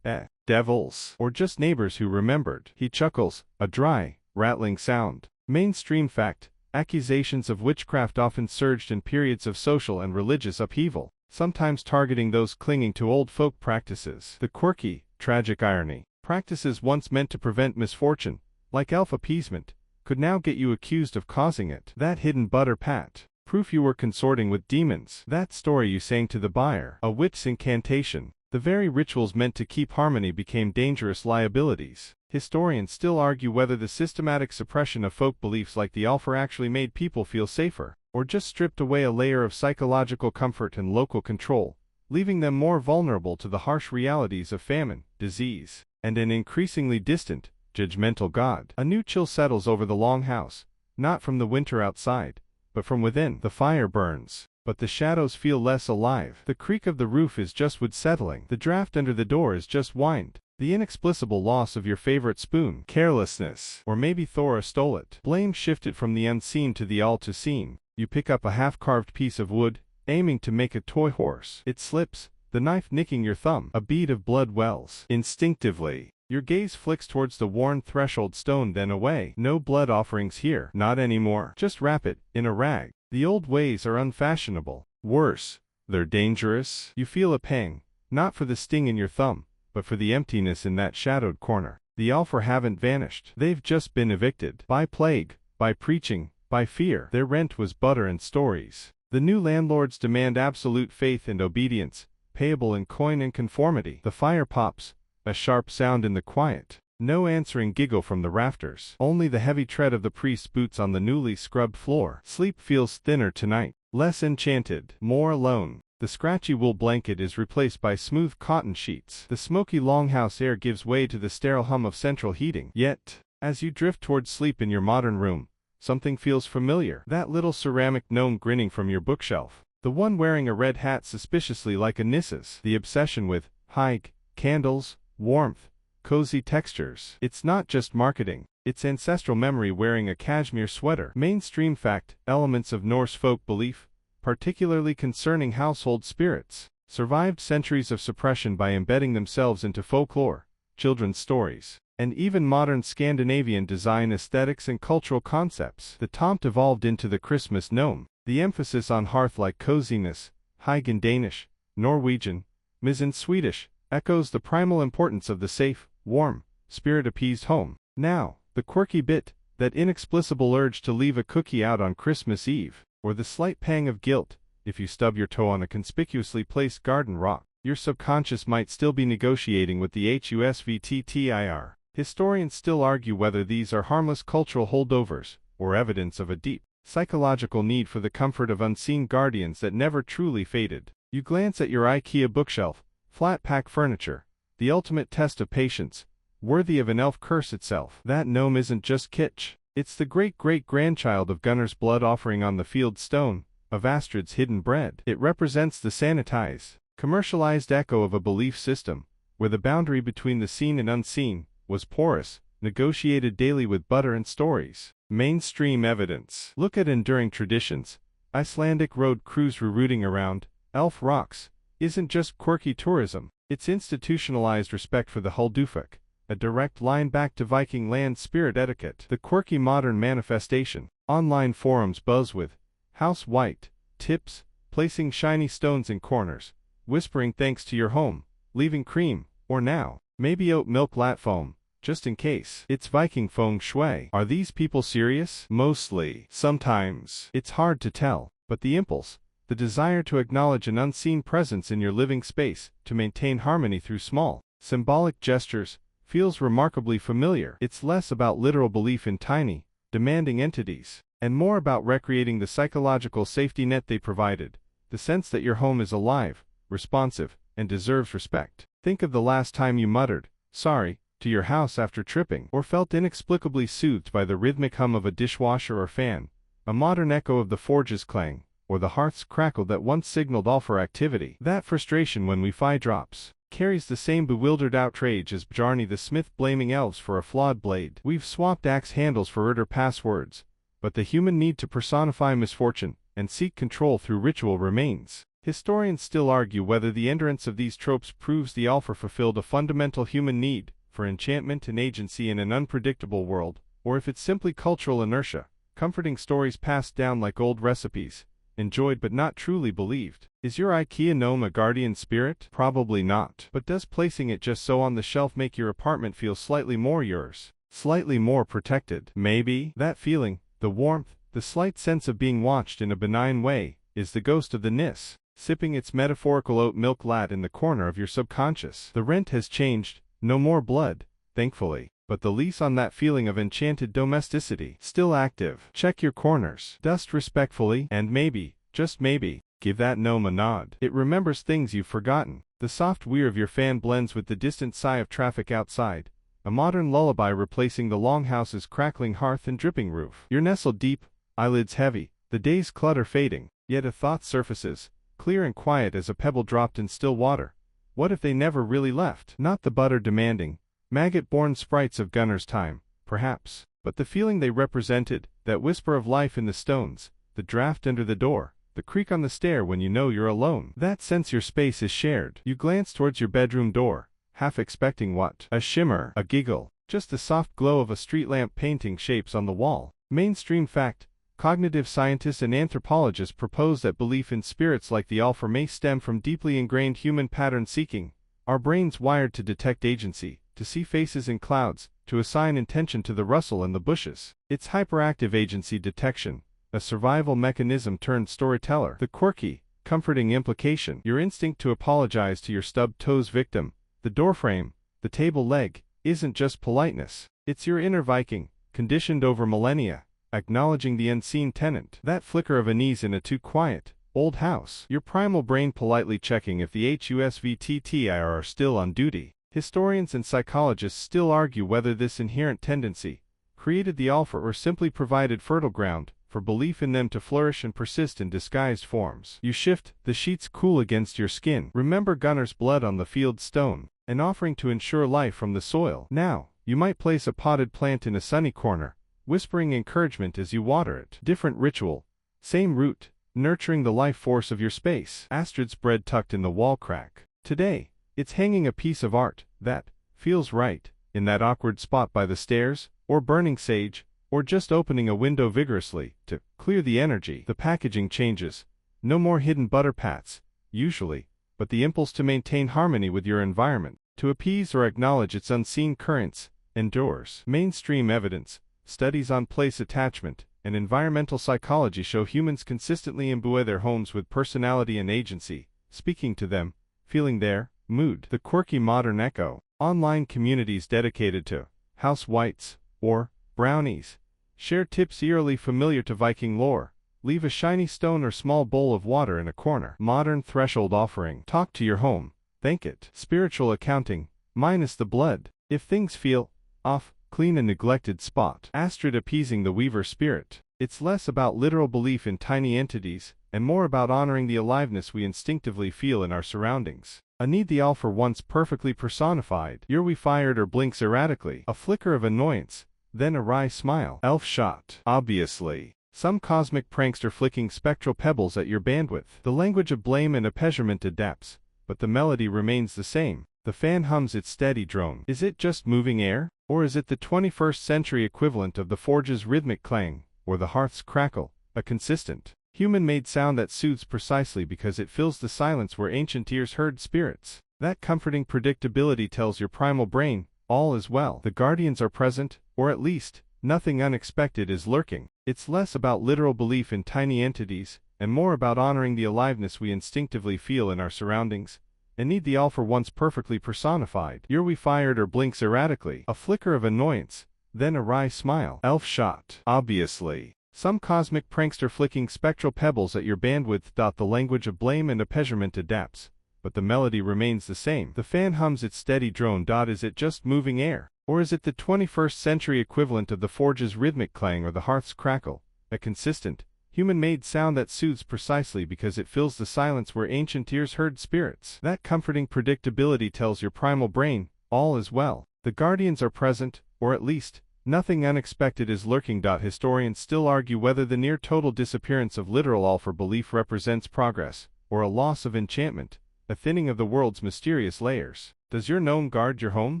Devils. Or just neighbors who remembered. He chuckles, a dry, rattling sound. Mainstream fact, accusations of witchcraft often surged in periods of social and religious upheaval, sometimes targeting those clinging to old folk practices. The quirky, tragic irony. Practices once meant to prevent misfortune, like elf appeasement, could now get you accused of causing it. That hidden butter pat. Proof you were consorting with demons. That story you sang to the buyer. A witch's incantation. The very rituals meant to keep harmony became dangerous liabilities. Historians still argue whether the systematic suppression of folk beliefs like the álfar actually made people feel safer, or just stripped away a layer of psychological comfort and local control, leaving them more vulnerable to the harsh realities of famine, disease, and an increasingly distant, judgmental God. A new chill settles over the long house, not from the winter outside, but from within. The fire burns, but the shadows feel less alive. The creak of the roof is just wood settling. The draft under the door is just wind. The inexplicable loss of your favorite spoon. Carelessness. Or maybe Thora stole it. Blame shifted from the unseen to the all-too-seen. You pick up a half-carved piece of wood, aiming to make a toy horse. It slips, the knife nicking your thumb. A bead of blood wells. Instinctively, your gaze flicks towards the worn threshold stone, then away. No blood offerings here. Not anymore. Just wrap it in a rag. The old ways are unfashionable. Worse, they're dangerous. You feel a pang, not for the sting in your thumb, but for the emptiness in that shadowed corner. The álfar haven't vanished. They've just been evicted. By plague, by preaching, by fear. Their rent was butter and stories. The new landlords demand absolute faith and obedience, payable in coin and conformity. The fire pops, a sharp sound in the quiet. No answering giggle from the rafters. Only the heavy tread of the priest's boots on the newly scrubbed floor. Sleep feels thinner tonight. Less enchanted. More alone. The scratchy wool blanket is replaced by smooth cotton sheets. The smoky longhouse air gives way to the sterile hum of central heating. Yet, as you drift towards sleep in your modern room, something feels familiar. That little ceramic gnome grinning from your bookshelf. The one wearing a red hat suspiciously like a nissa's. The obsession with hike, candles, warmth, cozy textures. It's not just marketing. It's ancestral memory wearing a cashmere sweater. Mainstream fact, elements of Norse folk belief, particularly concerning household spirits, survived centuries of suppression by embedding themselves into folklore, children's stories, and even modern Scandinavian design aesthetics and cultural concepts. The tomt evolved into the Christmas gnome. The emphasis on hearth-like coziness, hygge in Danish, Norwegian, mis in Swedish, echoes the primal importance of the safe, warm, spirit-appeased home. Now, the quirky bit, that inexplicable urge to leave a cookie out on Christmas Eve, or the slight pang of guilt, if you stub your toe on a conspicuously placed garden rock. Your subconscious might still be negotiating with the HUSVTTIR. Historians still argue whether these are harmless cultural holdovers, or evidence of a deep, psychological need for the comfort of unseen guardians that never truly faded. You glance at your IKEA bookshelf, flat-pack furniture, the ultimate test of patience, worthy of an elf curse itself. That gnome isn't just kitsch. It's the great-great-grandchild of Gunnar's blood offering on the field stone, of Astrid's hidden bread. It represents the sanitized, commercialized echo of a belief system, where the boundary between the seen and unseen was porous, negotiated daily with butter and stories. Mainstream evidence. Look at enduring traditions. Icelandic road cruise rooting around Elf Rocks isn't just quirky tourism. It's institutionalized respect for the Huldufólk, a direct line back to Viking land spirit etiquette. The quirky modern manifestation. Online forums buzz with house white tips, placing shiny stones in corners, whispering thanks to your home, leaving cream, or now, maybe oat milk lat foam, just in case. It's Viking feng shui. Are these people serious? Mostly. Sometimes. It's hard to tell, but the impulse, the desire to acknowledge an unseen presence in your living space, to maintain harmony through small, symbolic gestures, feels remarkably familiar. It's less about literal belief in tiny, demanding entities, and more about recreating the psychological safety net they provided, the sense that your home is alive, responsive, and deserves respect. Think of the last time you muttered, sorry, to your house after tripping, or felt inexplicably soothed by the rhythmic hum of a dishwasher or fan, a modern echo of the forge's clang, or the hearth's crackle that once signaled álfar activity. That frustration when Wi-Fi drops carries the same bewildered outrage as Bjarni the Smith blaming elves for a flawed blade. We've swapped axe handles for Urder passwords, but the human need to personify misfortune and seek control through ritual remains. Historians still argue whether the endurance of these tropes proves the álfar fulfilled a fundamental human need for enchantment and agency in an unpredictable world, or if it's simply cultural inertia, comforting stories passed down like old recipes, enjoyed but not truly believed. Is your IKEA gnome a guardian spirit? Probably not. But does placing it just so on the shelf make your apartment feel slightly more yours? Slightly more protected? Maybe. That feeling, the warmth, the slight sense of being watched in a benign way, is the ghost of the Nis, sipping its metaphorical oat milk lat in the corner of your subconscious. The rent has changed. No more blood, thankfully, but the lease on that feeling of enchanted domesticity still active. Check your corners, dust respectfully, and maybe, just maybe, give that gnome a nod. It remembers things you've forgotten. The soft whir of your fan blends with the distant sigh of traffic outside, a modern lullaby replacing the longhouse's crackling hearth and dripping roof. You're nestled deep, eyelids heavy, the day's clutter fading, yet a thought surfaces, clear and quiet as a pebble dropped in still water. What if they never really left? Not the butter-demanding, maggot-born sprites of Gunner's time, perhaps, but the feeling they represented, that whisper of life in the stones, the draft under the door, the creak on the stair when you know you're alone. That sense your space is shared. You glance towards your bedroom door, half expecting what? A shimmer, a giggle, just the soft glow of a street lamp painting shapes on the wall. Mainstream fact: cognitive scientists and anthropologists propose that belief in spirits like the álfar may stem from deeply ingrained human pattern seeking, our brains wired to detect agency, to see faces in clouds, to assign intention to the rustle in the bushes. It's hyperactive agency detection, a survival mechanism turned storyteller. The quirky, comforting implication: your instinct to apologize to your stubbed toes victim, the doorframe, the table leg, isn't just politeness. It's your inner Viking, conditioned over millennia, acknowledging the unseen tenant. That flicker of unease in a too quiet, old house. Your primal brain politely checking if the HUSVTTIR are still on duty. Historians and psychologists still argue whether this inherent tendency created the álfar or simply provided fertile ground for belief in them to flourish and persist in disguised forms. You shift, the sheets cool against your skin. Remember Gunner's blood on the field stone, an offering to ensure life from the soil. Now, you might place a potted plant in a sunny corner, whispering encouragement as you water it. Different ritual, same root, nurturing the life force of your space. Astrid's bread tucked in the wall crack. Today, it's hanging a piece of art that feels right in that awkward spot by the stairs, or burning sage, or just opening a window vigorously to clear the energy. The packaging changes. No more hidden butter pats, usually, but the impulse to maintain harmony with your environment, to appease or acknowledge its unseen currents, endures. Mainstream evidence, studies on place attachment, and environmental psychology show humans consistently imbue their homes with personality and agency, speaking to them, feeling their mood. The quirky modern echo. Online communities dedicated to house whites, or brownies, share tips eerily familiar to Viking lore. Leave a shiny stone or small bowl of water in a corner. Modern threshold offering. Talk to your home, thank it. Spiritual accounting, minus the blood. If things feel off, clean a neglected spot. Astrid appeasing the weaver spirit. It's less about literal belief in tiny entities, and more about honoring the aliveness we instinctively feel in our surroundings. A need the álfar once perfectly personified. You're fired or blinks erratically. A flicker of annoyance, then a wry smile. Elf shot. Obviously. Some cosmic prankster flicking spectral pebbles at your bandwidth. The language of blame and appeasement adapts, but the melody remains the same. The fan hums its steady drone. Is it just moving air? Or is it the 21st century equivalent of the forge's rhythmic clang, or the hearth's crackle, a consistent, human-made sound that soothes precisely because it fills the silence where ancient ears heard spirits? That comforting predictability tells your primal brain, all is well. The guardians are present, or at least, nothing unexpected is lurking. It's less about literal belief in tiny entities, and more about honoring the aliveness we instinctively feel in our surroundings, and need the álfar once perfectly personified. You're fired or blinks erratically. A flicker of annoyance, then a wry smile. Elf shot. Obviously. Some cosmic prankster flicking spectral pebbles at your bandwidth. The language of blame and appeasement adapts, but the melody remains the same. The fan hums its steady drone. Is it just moving air? Or is it the 21st century equivalent of the forge's rhythmic clang or the hearth's crackle, a consistent, human-made sound that soothes precisely because it fills the silence where ancient ears heard spirits? That comforting predictability tells your primal brain, all is well. The guardians are present, or at least, nothing unexpected is lurking. Historians still argue whether the near-total disappearance of literal álfar belief represents progress, or a loss of enchantment, a thinning of the world's mysterious layers. Does your gnome guard your home?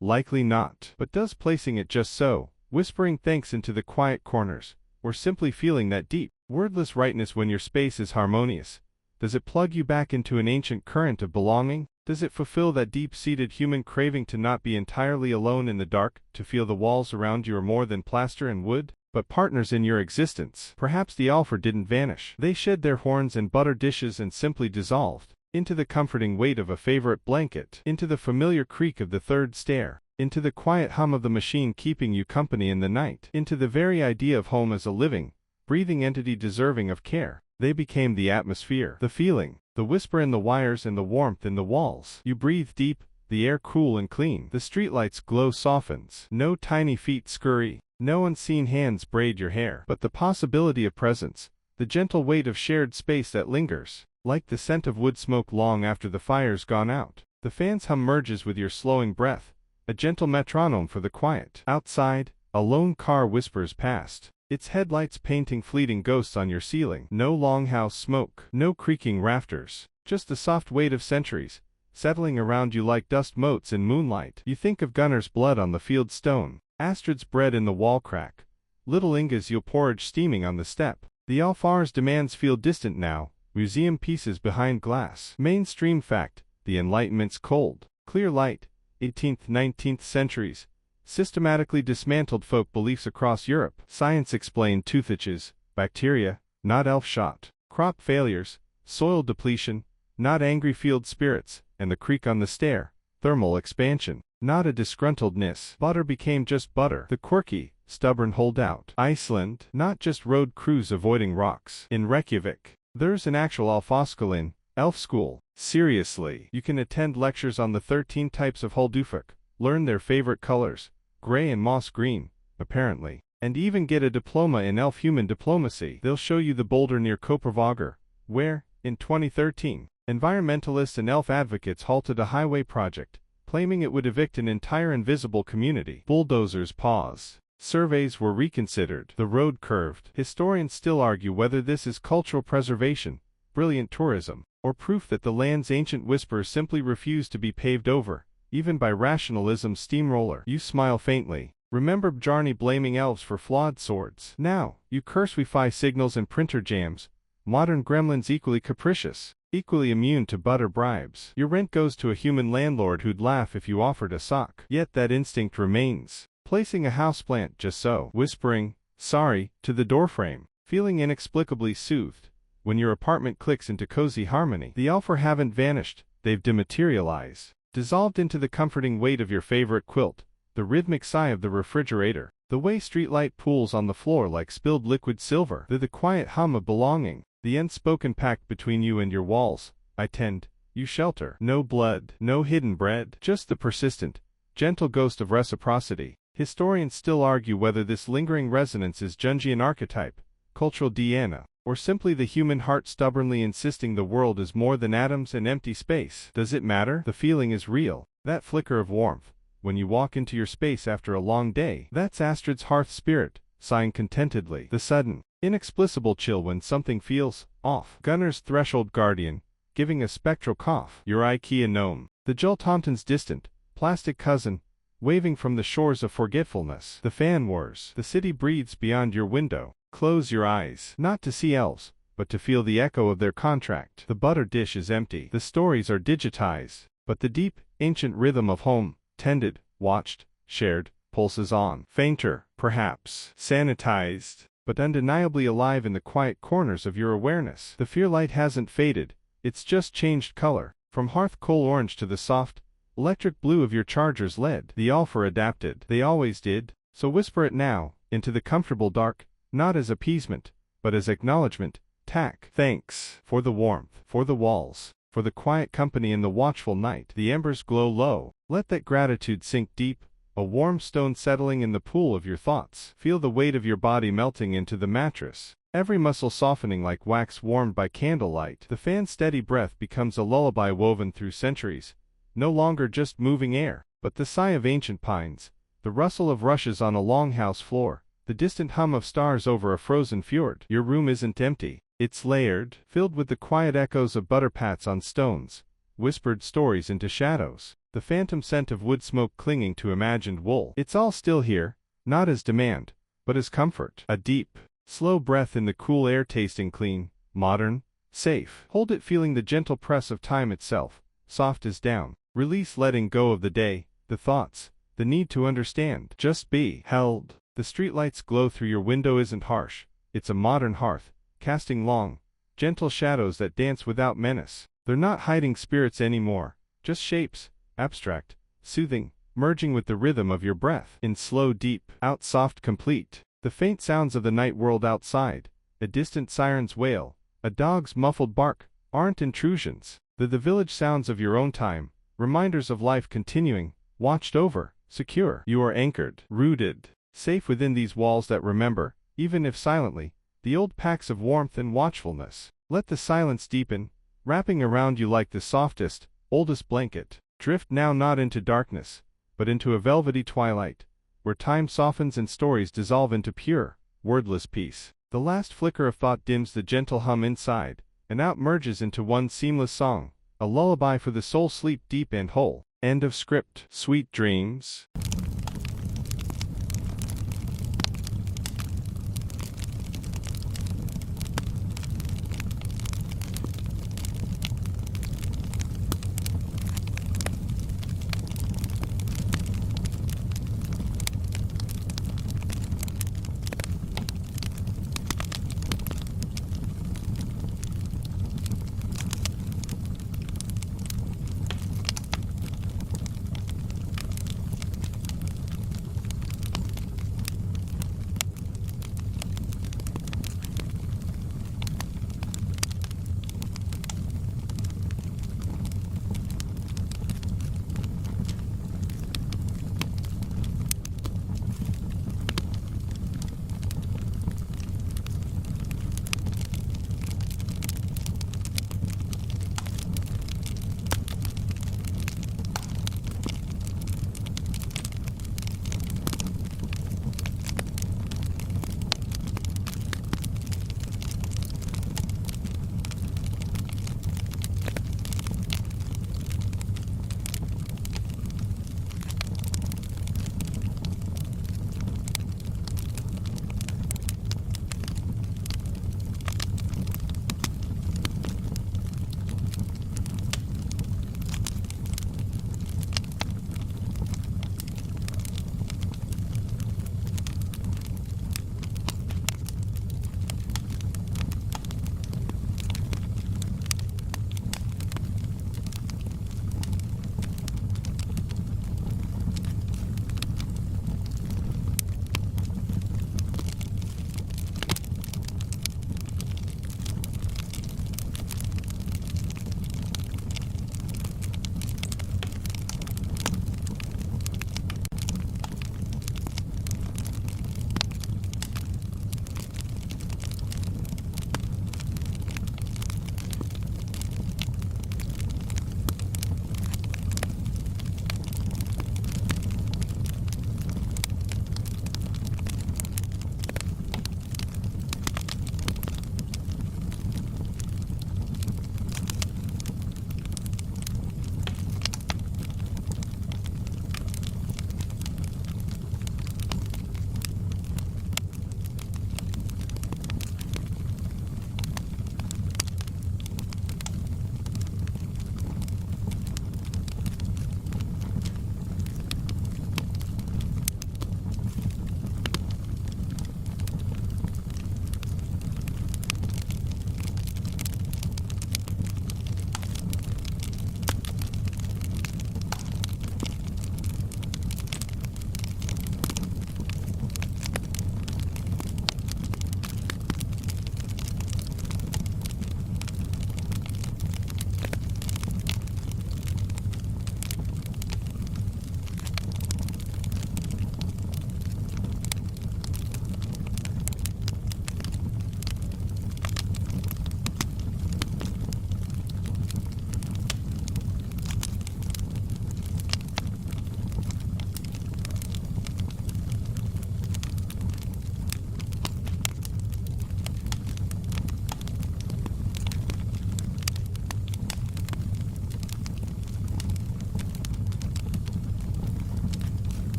Likely not. But does placing it just so, whispering thanks into the quiet corners, or simply feeling that deep, wordless rightness when your space is harmonious, does it plug you back into an ancient current of belonging? Does it fulfill that deep-seated human craving to not be entirely alone in the dark, to feel the walls around you are more than plaster and wood, but partners in your existence? Perhaps the álfar didn't vanish. They shed their horns and butter dishes and simply dissolved into the comforting weight of a favorite blanket, into the familiar creak of the third stair, into the quiet hum of the machine keeping you company in the night, into the very idea of home as a living, breathing entity deserving of care. They became the atmosphere, the feeling, the whisper in the wires and the warmth in the walls. You breathe deep, the air cool and clean. The streetlight's glow softens. No tiny feet scurry, no unseen hands braid your hair, but the possibility of presence, the gentle weight of shared space that lingers, like the scent of wood smoke long after the fire's gone out. The fan's hum merges with your slowing breath, a gentle metronome for the quiet. Outside, a lone car whispers past, its headlights painting fleeting ghosts on your ceiling. No longhouse smoke, no creaking rafters, just the soft weight of centuries, settling around you like dust motes in moonlight. You think of Gunnar's blood on the field stone, Astrid's bread in the wall crack, little Inga's Yule porridge steaming on the step. The álfar's demands feel distant now, museum pieces behind glass. Mainstream fact, the Enlightenment's cold, clear light, 18th, 19th centuries, systematically dismantled folk beliefs across Europe. Science explained toothaches, bacteria, not elf shot. Crop failures, soil depletion, not angry field spirits, and the creak on the stair, thermal expansion, not a disgruntledness. Butter became just butter. The quirky, stubborn holdout. Iceland, not just road crews avoiding rocks. In Reykjavik, there's an actual Alfoskalin, elf school. Seriously, you can attend lectures on the 13 types of Huldufólk, learn their favorite colors, gray and moss green, apparently, and even get a diploma in elf-human diplomacy. They'll show you the boulder near Kopervagar, where, in 2013, environmentalists and elf advocates halted a highway project, claiming it would evict an entire invisible community. Bulldozers pause. Surveys were reconsidered. The road curved. Historians still argue whether this is cultural preservation, brilliant tourism, or proof that the land's ancient whispers simply refuse to be paved over, even by rationalism's steamroller. You smile faintly. Remember Bjarni blaming elves for flawed swords. Now, you curse Wi-Fi signals and printer jams. Modern gremlins equally capricious, equally immune to butter bribes. Your rent goes to a human landlord who'd laugh if you offered a sock. Yet that instinct remains, placing a houseplant just so, whispering, sorry, to the doorframe, feeling inexplicably soothed. When your apartment clicks into cozy harmony, the álfar haven't vanished, they've dematerialized, dissolved into the comforting weight of your favorite quilt, the rhythmic sigh of the refrigerator, the way streetlight pools on the floor like spilled liquid silver, the quiet hum of belonging, the unspoken pact between you and your walls. I tend, you shelter. No blood, no hidden bread, just the persistent, gentle ghost of reciprocity. Historians still argue whether this lingering resonance is Jungian archetype, cultural DNA, or simply the human heart stubbornly insisting the world is more than atoms and empty space. Does it matter? The feeling is real, that flicker of warmth, when you walk into your space after a long day. That's Astrid's hearth spirit, sighing contentedly. The sudden, inexplicable chill when something feels off. Gunnar's threshold guardian, giving a spectral cough. Your IKEA gnome, the Jultomton's distant, plastic cousin, waving from the shores of forgetfulness. The fan wars. The city breathes beyond your window. Close your eyes, not to see elves, but to feel the echo of their contract. The butter dish is empty. The stories are digitized, but the deep, ancient rhythm of home, tended, watched, shared, pulses on. Fainter, perhaps, sanitized, but undeniably alive in the quiet corners of your awareness. The fear light hasn't faded, it's just changed color, from hearth coal orange to the soft, electric blue of your charger's lead. The álfar adapted. They always did, so whisper it now, into the comfortable dark, not as appeasement, but as acknowledgement, tack. Thanks for the warmth, for the walls, for the quiet company in the watchful night. The embers glow low. Let that gratitude sink deep, a warm stone settling in the pool of your thoughts. Feel the weight of your body melting into the mattress, every muscle softening like wax warmed by candlelight. The fan's steady breath becomes a lullaby woven through centuries, no longer just moving air, but the sigh of ancient pines, the rustle of rushes on a longhouse floor, the distant hum of stars over a frozen fjord. Your room isn't empty, it's layered, filled with the quiet echoes of butter pats on stones, whispered stories into shadows, the phantom scent of wood smoke clinging to imagined wool. It's all still here, not as demand, but as comfort. A deep, slow breath in the cool air tasting clean, modern, safe. Hold it feeling the gentle press of time itself, soft as down. Release letting go of the day, the thoughts, the need to understand. Just be held. The streetlights glow through your window isn't harsh, it's a modern hearth, casting long, gentle shadows that dance without menace. They're not hiding spirits anymore, just shapes, abstract, soothing, merging with the rhythm of your breath. In slow deep, out soft complete. The faint sounds of the night world outside, a distant siren's wail, a dog's muffled bark, aren't intrusions. They're the village sounds of your own time, reminders of life continuing, watched over, secure. You are anchored, rooted, safe within these walls that remember, even if silently, the old packs of warmth and watchfulness. Let the silence deepen, wrapping around you like the softest, oldest blanket. Drift now not into darkness, but into a velvety twilight, where time softens and stories dissolve into pure, wordless peace. The last flicker of thought dims the gentle hum inside, and out merges into one seamless song, a lullaby for the soul sleep deep and whole. End of script. Sweet dreams.